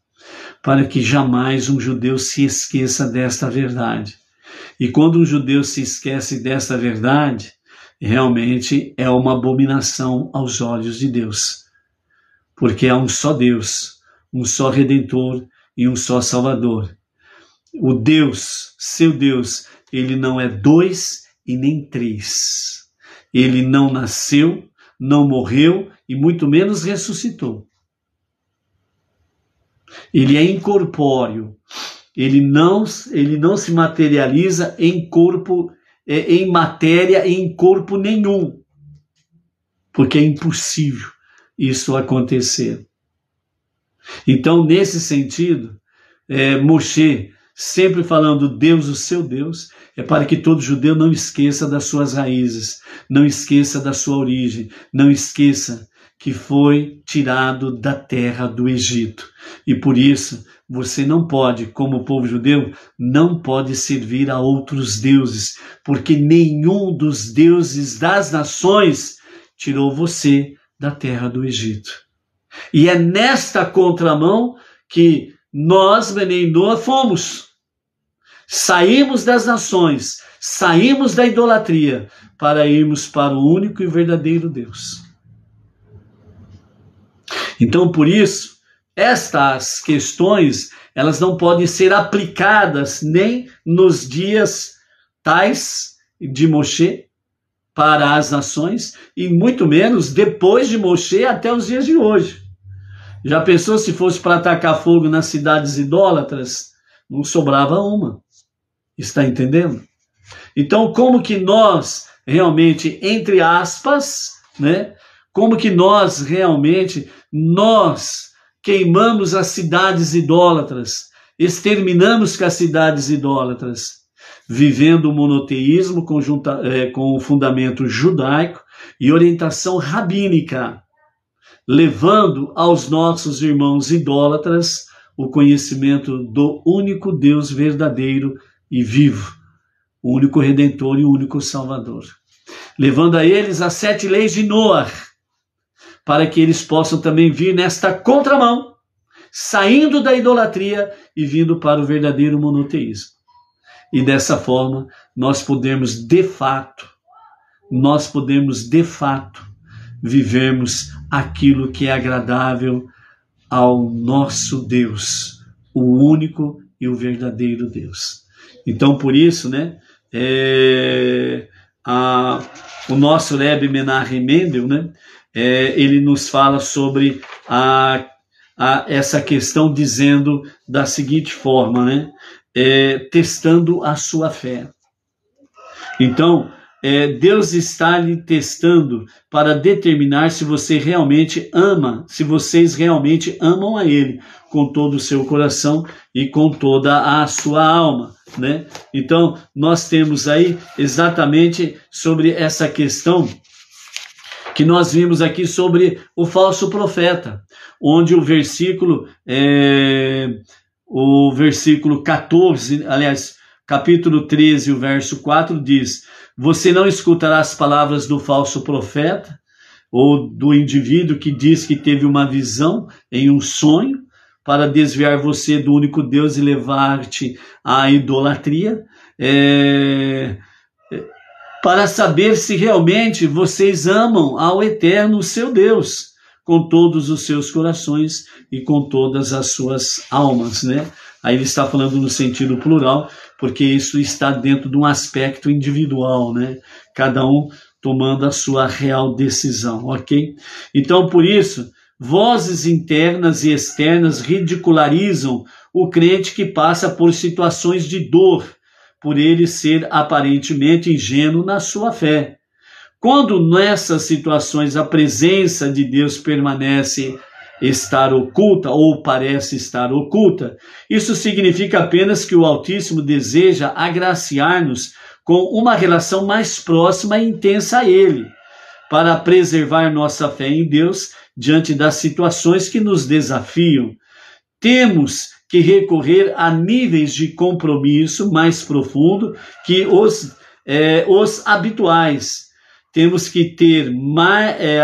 para que jamais um judeu se esqueça desta verdade. E quando um judeu se esquece desta verdade, realmente é uma abominação aos olhos de Deus. Porque há um só Deus, um só Redentor e um só Salvador. O Deus, seu Deus, ele não é dois e nem três. Ele não nasceu, não morreu e muito menos ressuscitou. Ele é incorpóreo. Ele não se materializa em corpo, em matéria, em corpo nenhum. Porque é impossível isso acontecer. Então, nesse sentido, Moshe, sempre falando Deus, o seu Deus, é para que todo judeu não esqueça das suas raízes, não esqueça da sua origem, não esqueça que foi tirado da terra do Egito. E por isso, você não pode, como povo judeu, não pode servir a outros deuses, porque nenhum dos deuses das nações tirou você da terra do Egito. E é nesta contramão que nós, Bnei Noach, fomos. Saímos das nações, saímos da idolatria, para irmos para o único e verdadeiro Deus. Então, por isso, estas questões, elas não podem ser aplicadas nem nos dias tais de Moshe para as nações, e muito menos depois de Moshe até os dias de hoje. Já pensou se fosse para atacar fogo nas cidades idólatras? Não sobrava uma. Está entendendo? Então, como que nós realmente, entre aspas, né? Como que nós realmente, nós queimamos as cidades idólatras, exterminamos com as cidades idólatras, vivendo o monoteísmo com o fundamento judaico e orientação rabínica, levando aos nossos irmãos idólatras o conhecimento do único Deus verdadeiro e vivo, o único Redentor e o único Salvador. Levando a eles as 7 leis de Noach, para que eles possam também vir nesta contramão, saindo da idolatria e vindo para o verdadeiro monoteísmo. E dessa forma, nós podemos de fato vivermos aquilo que é agradável ao nosso Deus, o único e o verdadeiro Deus. Então, por isso, né, o nosso Rebbe Menachem Mendel, né, ele nos fala sobre essa questão dizendo da seguinte forma, né, testando a sua fé. Então, Deus está lhe testando para determinar se você realmente ama, se vocês realmente amam a Ele com todo o seu coração e com toda a sua alma, né? Então, nós temos aí exatamente sobre essa questão que nós vimos aqui sobre o falso profeta, onde o versículo 14, aliás, capítulo 13, o verso 4 diz: você não escutará as palavras do falso profeta, ou do indivíduo que diz que teve uma visão em um sonho, para desviar você do único Deus e levar-te à idolatria, para saber se realmente vocês amam ao eterno seu Deus, com todos os seus corações e com todas as suas almas, né? Aí ele está falando no sentido plural, porque isso está dentro de um aspecto individual, né? Cada um tomando a sua real decisão, ok? Então, por isso, vozes internas e externas ridicularizam o crente que passa por situações de dor, por ele ser aparentemente ingênuo na sua fé. Quando nessas situações a presença de Deus permanece estar oculta ou parece estar oculta, isso significa apenas que o Altíssimo deseja agraciar-nos com uma relação mais próxima e intensa a Ele, para preservar nossa fé em Deus diante das situações que nos desafiam. Temos que recorrer a níveis de compromisso mais profundo que os habituais. Temos que ter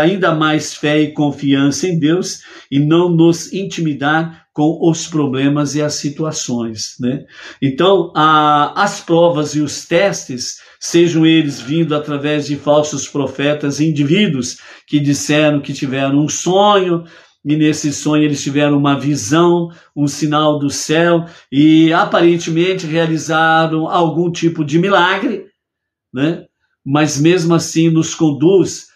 ainda mais fé e confiança em Deus e não nos intimidar com os problemas e as situações, né? Então, as provas e os testes, sejam eles vindo através de falsos profetas, indivíduos que disseram que tiveram um sonho, e nesse sonho eles tiveram uma visão, um sinal do céu, e aparentemente realizaram algum tipo de milagre, né? Mas mesmo assim nos conduz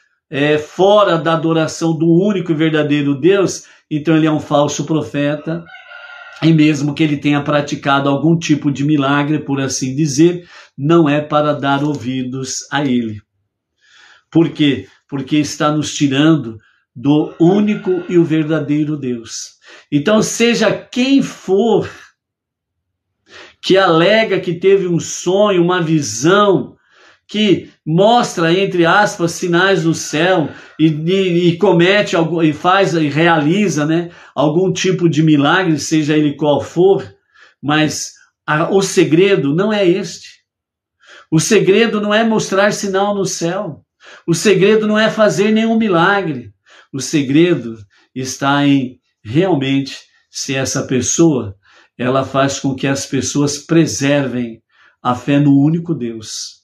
fora da adoração do único e verdadeiro Deus. Então ele é um falso profeta, e mesmo que ele tenha praticado algum tipo de milagre, por assim dizer, não é para dar ouvidos a ele. Por quê? Porque está nos tirando do único e o verdadeiro Deus. Então, seja quem for que alega que teve um sonho, uma visão, que mostra, entre aspas, sinais do céu e comete e faz e realiza, né, algum tipo de milagre, seja ele qual for, mas o segredo não é este. O segredo não é mostrar sinal no céu. O segredo não é fazer nenhum milagre. O segredo está em realmente se essa pessoa ela faz com que as pessoas preservem a fé no único Deus.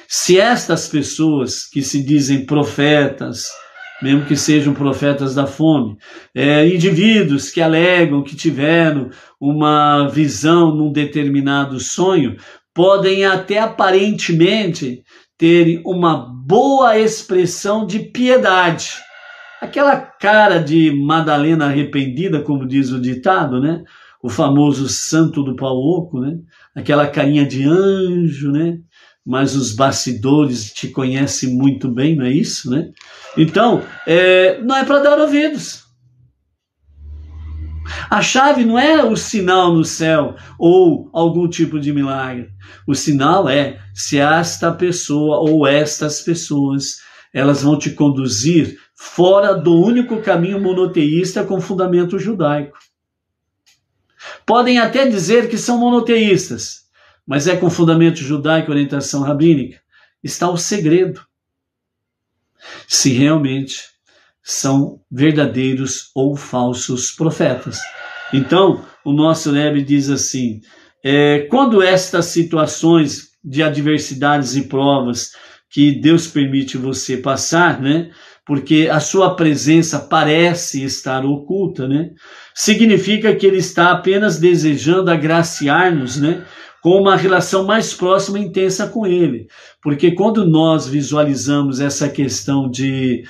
Se estas pessoas que se dizem profetas, mesmo que sejam profetas da fome, indivíduos que alegam que tiveram uma visão num determinado sonho, podem até aparentemente terem uma boa expressão de piedade. Aquela cara de Madalena arrependida, como diz o ditado, né? O famoso santo do pau oco, né? Aquela carinha de anjo, né? Mas os bastidores te conhecem muito bem, não é isso, né? Então, não é para dar ouvidos. A chave não é o sinal no céu ou algum tipo de milagre. O sinal é se esta pessoa ou estas pessoas, elas vão te conduzir fora do único caminho monoteísta com fundamento judaico. Podem até dizer que são monoteístas, mas com fundamento judaico e orientação rabínica. Está o segredo. Se realmente são verdadeiros ou falsos profetas. Então, o nosso Rebbe diz assim, quando estas situações de adversidades e provas que Deus permite você passar, né, porque a sua presença parece estar oculta, né, significa que ele está apenas desejando agraciar-nos, né, com uma relação mais próxima e intensa com ele. Porque quando nós visualizamos essa questão de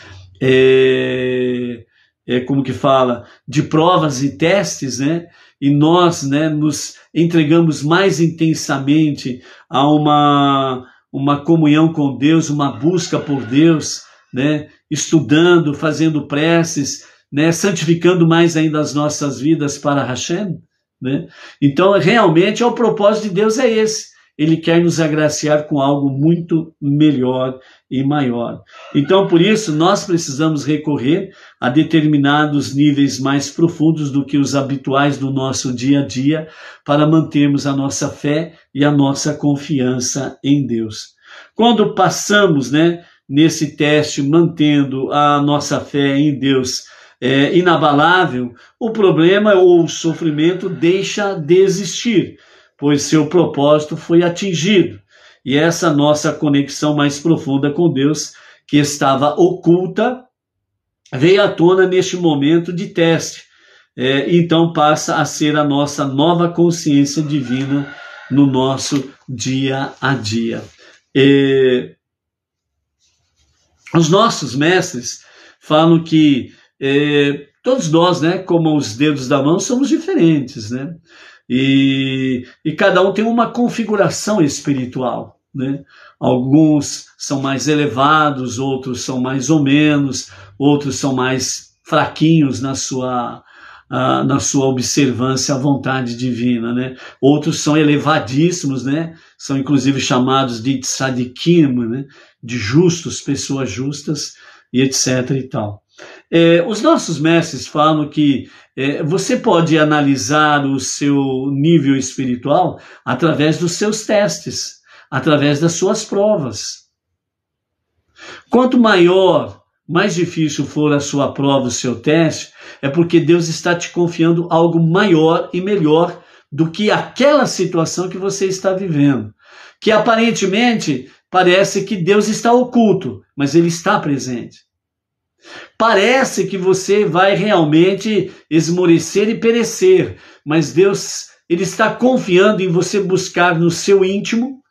como que fala, de provas e testes, né? E nós, né, nos entregamos mais intensamente a uma comunhão com Deus, uma busca por Deus, né? Estudando, fazendo preces, né? Santificando mais ainda as nossas vidas para Hashem, né? Então, realmente, o propósito de Deus é esse. Ele quer nos agraciar com algo muito melhor e maior. Então, por isso, nós precisamos recorrer a determinados níveis mais profundos do que os habituais do nosso dia a dia para mantermos a nossa fé e a nossa confiança em Deus. Quando passamos, nesse teste, mantendo a nossa fé em Deus inabalável, o problema ou o sofrimento deixa de existir, pois seu propósito foi atingido. E essa nossa conexão mais profunda com Deus, que estava oculta, veio à tona neste momento de teste. Então passa a ser a nossa nova consciência divina no nosso dia a dia. Os nossos mestres falam que todos nós, como os dedos da mão, somos diferentes, E cada um tem uma configuração espiritual, Alguns são mais elevados, outros são mais ou menos, outros são mais fraquinhos na sua observância à vontade divina, Outros são elevadíssimos, São inclusive chamados de tzadikim, de justos, pessoas justas, e etc. e tal. Os nossos mestres falam que você pode analisar o seu nível espiritual através dos seus testes, através das suas provas. Quanto maior, mais difícil for a sua prova, o seu teste, é porque Deus está te confiando algo maior e melhor do que aquela situação que você está vivendo. Que aparentemente parece que Deus está oculto, mas Ele está presente. Parece que você vai realmente esmorecer e perecer, mas Deus, Ele está confiando em você buscar no seu íntimo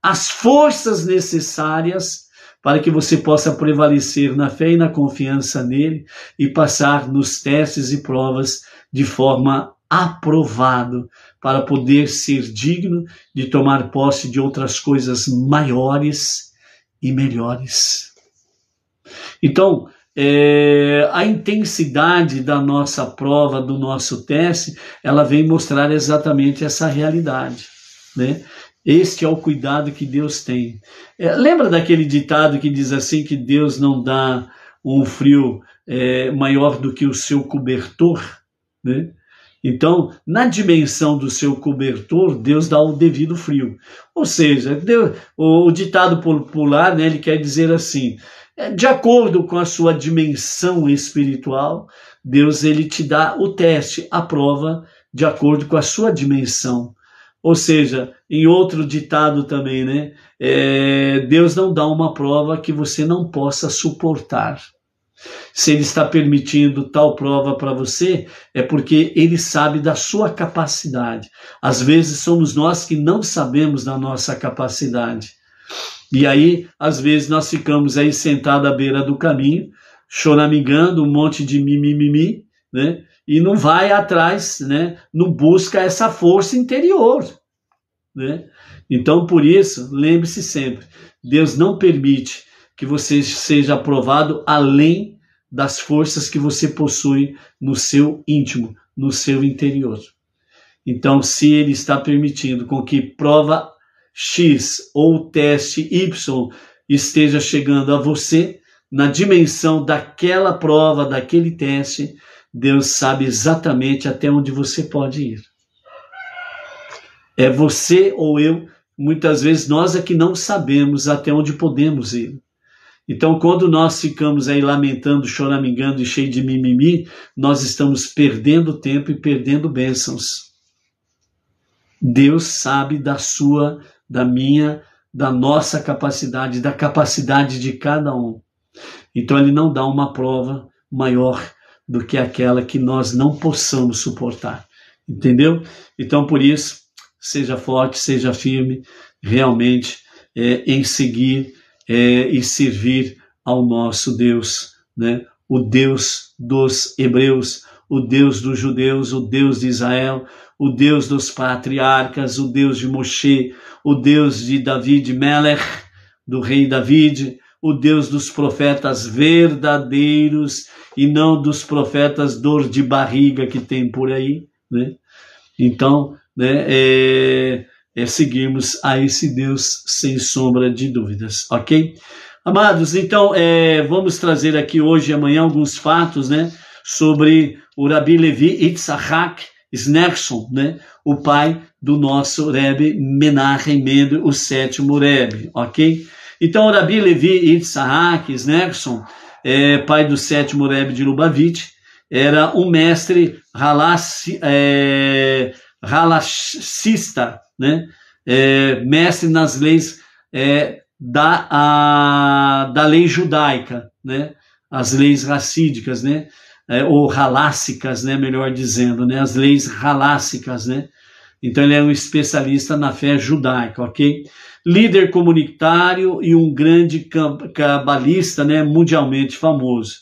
as forças necessárias para que você possa prevalecer na fé e na confiança nele e passar nos testes e provas de forma aprovada, para poder ser digno de tomar posse de outras coisas maiores e melhores. Então, a intensidade da nossa prova, do nosso teste, ela vem mostrar exatamente essa realidade, Este é o cuidado que Deus tem. Lembra daquele ditado que diz assim, que Deus não dá um frio maior do que o seu cobertor, Então, na dimensão do seu cobertor, Deus dá o devido frio. Ou seja, o ditado popular, ele quer dizer assim, de acordo com a sua dimensão espiritual, Deus ele te dá o teste, a prova, de acordo com a sua dimensão. Ou seja, em outro ditado também, Deus não dá uma prova que você não possa suportar. Se Ele está permitindo tal prova para você, é porque Ele sabe da sua capacidade. Às vezes somos nós que não sabemos da nossa capacidade. E aí, às vezes, nós ficamos aí sentados à beira do caminho, choramingando, um monte de mimimi, e não vai atrás, não busca essa força interior, Então, por isso, lembre-se sempre, Deus não permite que você seja aprovado além das forças que você possui no seu íntimo, no seu interior. Então, se Ele está permitindo com que prova X ou teste Y esteja chegando a você, na dimensão daquela prova, daquele teste, Deus sabe exatamente até onde você pode ir. É você ou eu, muitas vezes nós é que não sabemos até onde podemos ir. Então, quando nós ficamos aí lamentando, choramingando e cheio de mimimi, nós estamos perdendo tempo e perdendo bênçãos. Deus sabe da sua, da minha, da nossa capacidade, da capacidade de cada um. Então, Ele não dá uma prova maior do que aquela que nós não possamos suportar. Entendeu? Então, por isso, seja forte, seja firme, realmente, em seguir e servir ao nosso Deus, O Deus dos hebreus, o Deus dos judeus, o Deus de Israel, o Deus dos patriarcas, o Deus de Moshe, o Deus de David Melech, do rei David, o Deus dos profetas verdadeiros e não dos profetas dor de barriga que tem por aí, Então, seguirmos a esse Deus sem sombra de dúvidas, ok? Amados, então vamos trazer aqui hoje e amanhã alguns fatos, né, sobre o Rabi Levi Yitzhak Schneerson, né, o pai do nosso Rebbe Menachem Mendel, o sétimo Rebbe, ok? Então o Rabi Levi Yitzhak Schneerson, pai do sétimo Rebbe de Lubavitch, era um mestre halachista, né, mestre nas leis da lei judaica, né? As leis racídicas, né? Ou halássicas, né? Melhor dizendo, né? As leis halássicas, né? Então ele é um especialista na fé judaica, ok? Líder comunitário e um grande cabalista, né? Mundialmente famoso,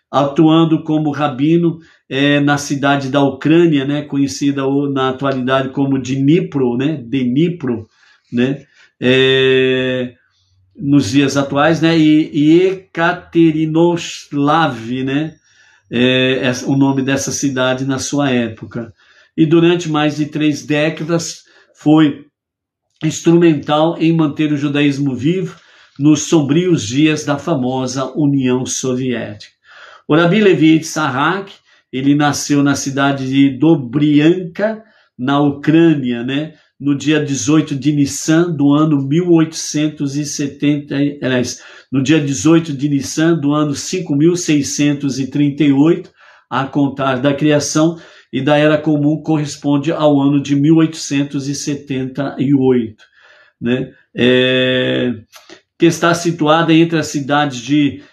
atuando como rabino na cidade da Ucrânia, né? Conhecida na atualidade como Dnipro, né? Dnipro, né? Nos dias atuais, né, e Ekaterinoslav, né, o nome dessa cidade na sua época. E durante mais de 3 décadas foi instrumental em manter o judaísmo vivo nos sombrios dias da famosa União Soviética. O Rabi Levi Yitzhak, ele nasceu na cidade de Dobrianka, na Ucrânia, né, no dia 18 de Nissan do ano 1870, no dia 18 de Nissan do ano 5638, a contar da criação, e da Era Comum corresponde ao ano de 1878, né? Que está situada entre as cidades de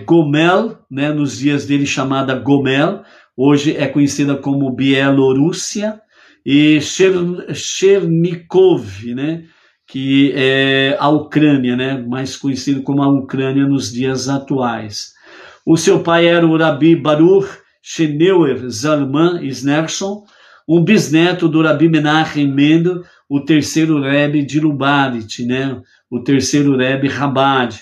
Gomel, né, nos dias dele chamada Gomel, hoje é conhecida como Bielorrússia, e Chernikov, né, que é a Ucrânia, né, mais conhecido como a Ucrânia nos dias atuais. O seu pai era o Rabi Baruch Schneuer Zalman Schneerson, um bisneto do Rabi Menachem Mendel, o terceiro Rebbe de Lubavitch, né, o terceiro Rebbe Chabad,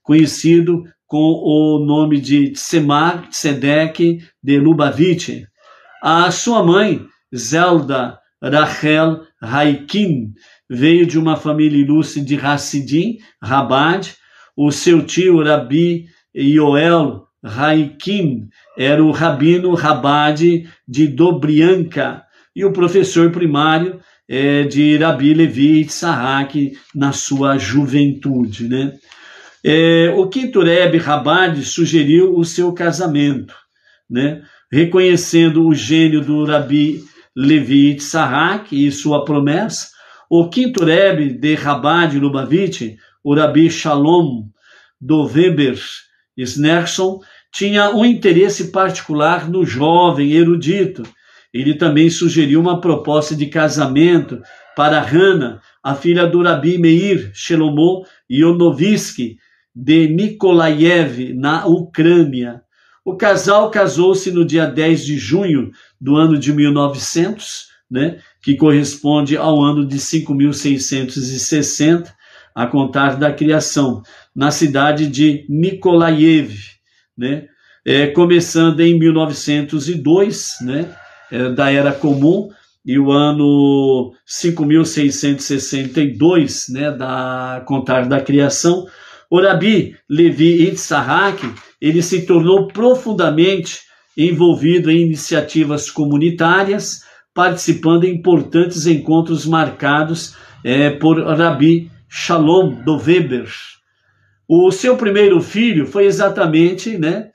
conhecido com o nome de Tzemach Tzedek de Lubavitch. A sua mãe, Zelda Rachel Haikin, veio de uma família ilustre de Hassidim, Chabad. O seu tio, Rabi Yoel Haikin, era o rabino Chabad de Dobrianka e o professor primário de Rabi Levi Yitzhak na sua juventude, né? O quinto Rebbe Chabad sugeriu o seu casamento, né? Reconhecendo o gênio do Rabi Levi Yitzhak e sua promessa, o quinto Rebbe de Chabad de Lubavitch, o Rabi Shalom Doveber Schneerson, tinha um interesse particular no jovem erudito. Ele também sugeriu uma proposta de casamento para Hannah, a filha do Rabi Meir Shelomo Yonovsky de Nikolaev, na Ucrânia. O casal casou-se no dia 10 de junho do ano de 1900, né, que corresponde ao ano de 5660, a contar da criação, na cidade de Nikolaev, né, começando em 1902, né, da Era Comum, e o ano 5662, né, da contar da criação. O Rabi Levi Yitzhak, ele se tornou profundamente envolvido em iniciativas comunitárias, participando em importantes encontros marcados por Rabi Shalom Doveber. O seu primeiro filho foi exatamente, né,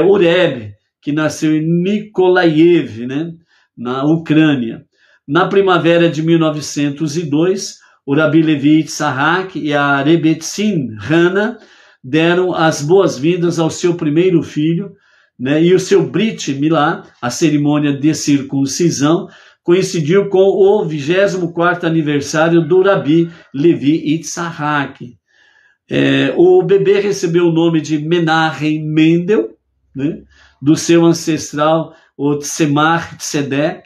o Rebbe, que nasceu em Nikolaev, né, na Ucrânia. Na primavera de 1902, o Rabi Levi Yitzhak e a Rebbetzin Hannah deram as boas-vindas ao seu primeiro filho, né, e o seu Brit Milá, a cerimônia de circuncisão, coincidiu com o 24º aniversário do Rabi Levi Yitzhak. O bebê recebeu o nome de Menachem Mendel, né, do seu ancestral, o Tzemach Tzedek.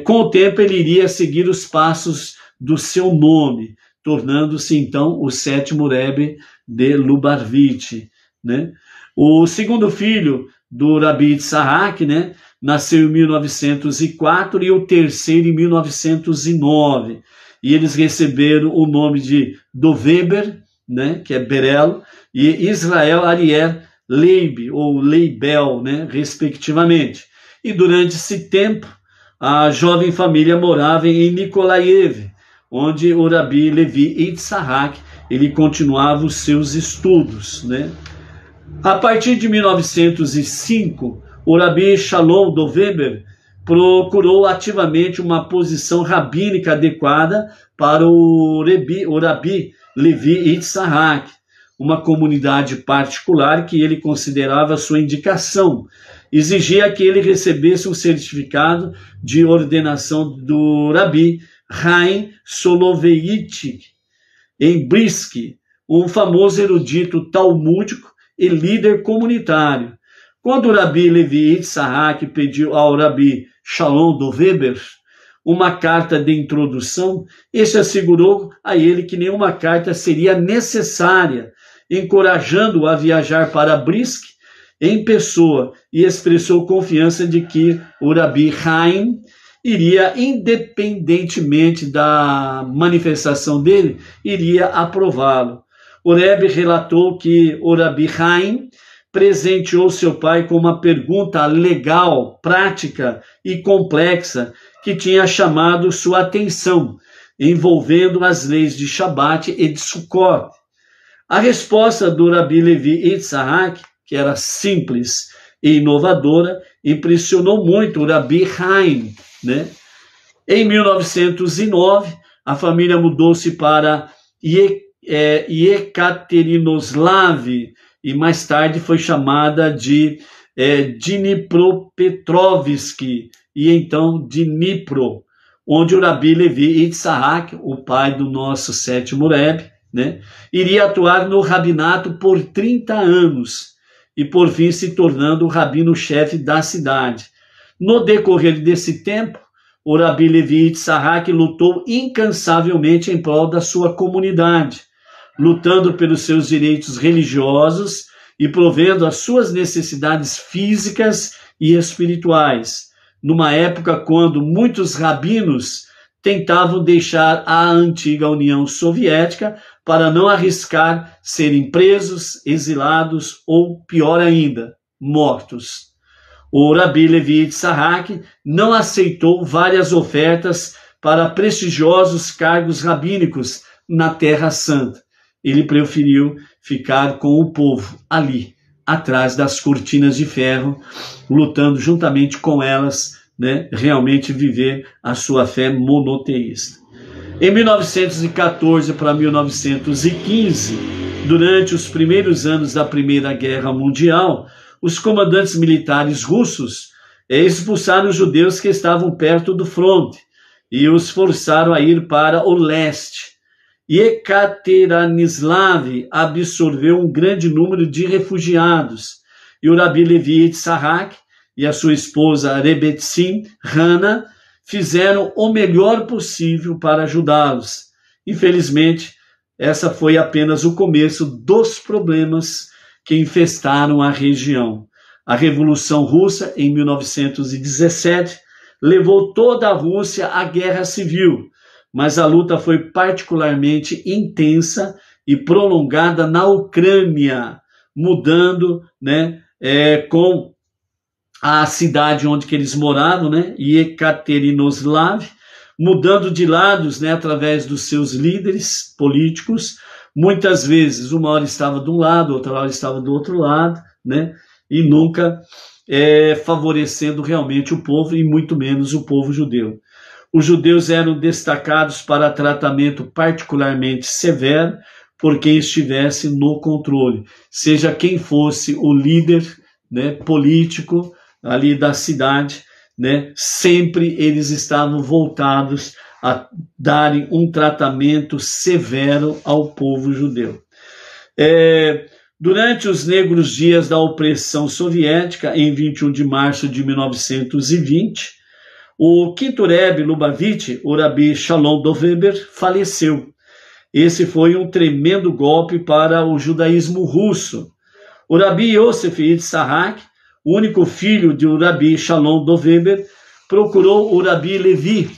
Com o tempo ele iria seguir os passos do seu nome, tornando-se então o sétimo Rebbe de Lubavitch, né? O segundo filho do Rabi Yitzhak, né, nasceu em 1904 e o terceiro em 1909. e eles receberam o nome de Doveber, né, que é Berelo, e Israel Ariel Leib, ou Leibel, né, respectivamente. E durante esse tempo, a jovem família morava em Nikolaev, onde o Rabi Levi Yitzhak, ele continuava os seus estudos, né? A partir de 1905, o Rabi Shalom Doveber procurou ativamente uma posição rabínica adequada para o Rabi Levi Yitzhak, uma comunidade particular que ele considerava sua indicação. Exigia que ele recebesse um certificado de ordenação do Rabi Chaim Soloveitchik em Brisk, um famoso erudito talmúdico e líder comunitário. Quando o Rabi Levi Yitzhak pediu ao Rabi Shalom Doveber uma carta de introdução, este assegurou a ele que nenhuma carta seria necessária, encorajando-o a viajar para Brisk em pessoa, e expressou confiança de que o Rabi Chaim iria, independentemente da manifestação dele, iria aprová-lo. O Rebbe relatou que o Rabi Chaim presenteou seu pai com uma pergunta legal, prática e complexa que tinha chamado sua atenção, envolvendo as leis de Shabat e de Sukkot. A resposta do Rabi Levi Yitzhak, que era simples e inovadora, impressionou muito o Rabi Chaim, né? Em 1909, a família mudou-se para Yekaterinoslav e mais tarde foi chamada de Dnipropetrovsk e então Dnipro, onde o Rabi Levi Yitzhak, o pai do nosso sétimo Rebbe, né, iria atuar no rabinato por 30 anos e por fim se tornando o rabino-chefe da cidade. No decorrer desse tempo, o Rabi Levi Yitzhak lutou incansavelmente em prol da sua comunidade, lutando pelos seus direitos religiosos e provendo as suas necessidades físicas e espirituais, numa época quando muitos rabinos tentavam deixar a antiga União Soviética para não arriscar serem presos, exilados ou, pior ainda, mortos. O Rabi Levi Yitzhak não aceitou várias ofertas para prestigiosos cargos rabínicos na Terra Santa. Ele preferiu ficar com o povo ali, atrás das cortinas de ferro, lutando juntamente com elas, né, realmente viver a sua fé monoteísta. Em 1914 para 1915, durante os primeiros anos da Primeira Guerra Mundial, os comandantes militares russos expulsaram os judeus que estavam perto do fronte e os forçaram a ir para o leste. Yekaterinoslav absorveu um grande número de refugiados e o Rabi Levi Yitzhak e a sua esposa Rebbetzin Hana fizeram o melhor possível para ajudá-los. Infelizmente, essa foi apenas o começo dos problemas que infestaram a região. A Revolução Russa, em 1917, levou toda a Rússia à guerra civil, mas a luta foi particularmente intensa e prolongada na Ucrânia, mudando, né, com a cidade onde que eles moravam, né, Yekaterinoslav, mudando de lados, né, através dos seus líderes políticos. Muitas vezes uma hora estava de um lado, outra hora estava do outro lado, né, e nunca favorecendo realmente o povo e muito menos o povo judeu. Os judeus eram destacados para tratamento particularmente severo por quem estivesse no controle, seja quem fosse o líder, né, político ali da cidade, né, sempre eles estavam voltados a darem um tratamento severo ao povo judeu. Durante os negros dias da opressão soviética, em 21 de março de 1920, o quinto Rebbe Lubavitch, o Rabi Shalom Doveber, faleceu. Esse foi um tremendo golpe para o judaísmo russo. O Rabi Yosef Yitzhak, o único filho de Rabi Shalom Doveber, procurou o Rabi Levi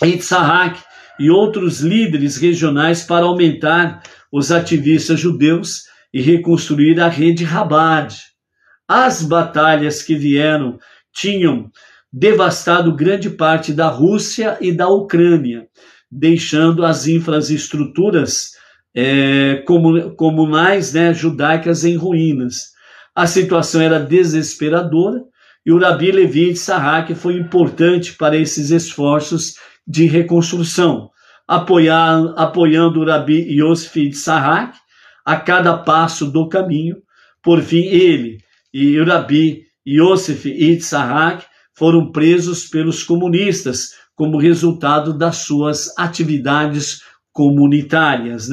Yitzhak e outros líderes regionais para aumentar os ativistas judeus e reconstruir a rede Chabad. As batalhas que vieram tinham devastado grande parte da Rússia e da Ucrânia, deixando as infraestruturas comunais, judaicas em ruínas. A situação era desesperadora e o Rabi Levi Yitzhak foi importante para esses esforços de reconstrução, apoiando o Rabi Yosef Yitzhak a cada passo do caminho. Por fim, ele e o Rabi Yosef Yitzhak foram presos pelos comunistas como resultado das suas atividades comunitárias,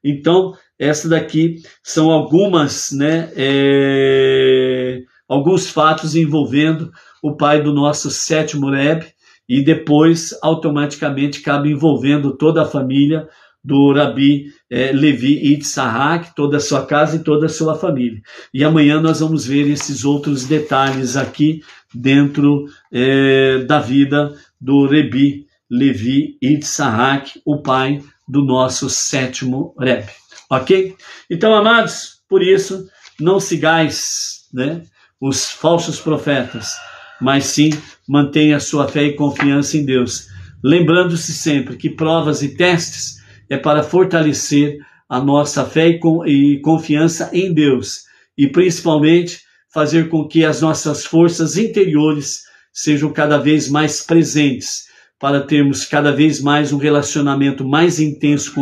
Então, essa daqui são alguns fatos envolvendo o pai do nosso 7º Rebbe, e depois, automaticamente, acaba envolvendo toda a família do Rabi Levi Yitzhak, toda a sua casa e toda a sua família. E amanhã nós vamos ver esses outros detalhes aqui dentro da vida do Rabi Levi Yitzhak, o pai do nosso 7º Rebbe. Ok? Então, amados, por isso, não sigais os falsos profetas, mas sim mantenha a sua fé e confiança em Deus, lembrando-se sempre que provas e testes é para fortalecer a nossa fé e confiança em Deus, e principalmente fazer com que as nossas forças interiores sejam cada vez mais presentes, para termos cada vez mais um relacionamento mais intenso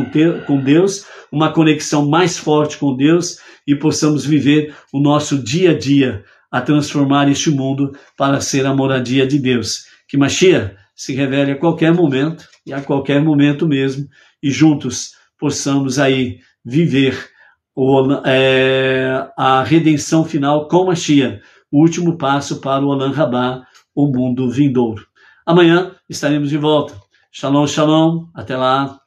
com Deus, uma conexão mais forte com Deus, e possamos viver o nosso dia a dia a transformar este mundo para ser a moradia de Deus. Que Mashiach se revele a qualquer momento, e a qualquer momento mesmo, e juntos possamos aí viver a redenção final com Mashiach, o último passo para o Olam Rabá, o mundo vindouro. Amanhã estaremos de volta. Shalom, shalom. Até lá.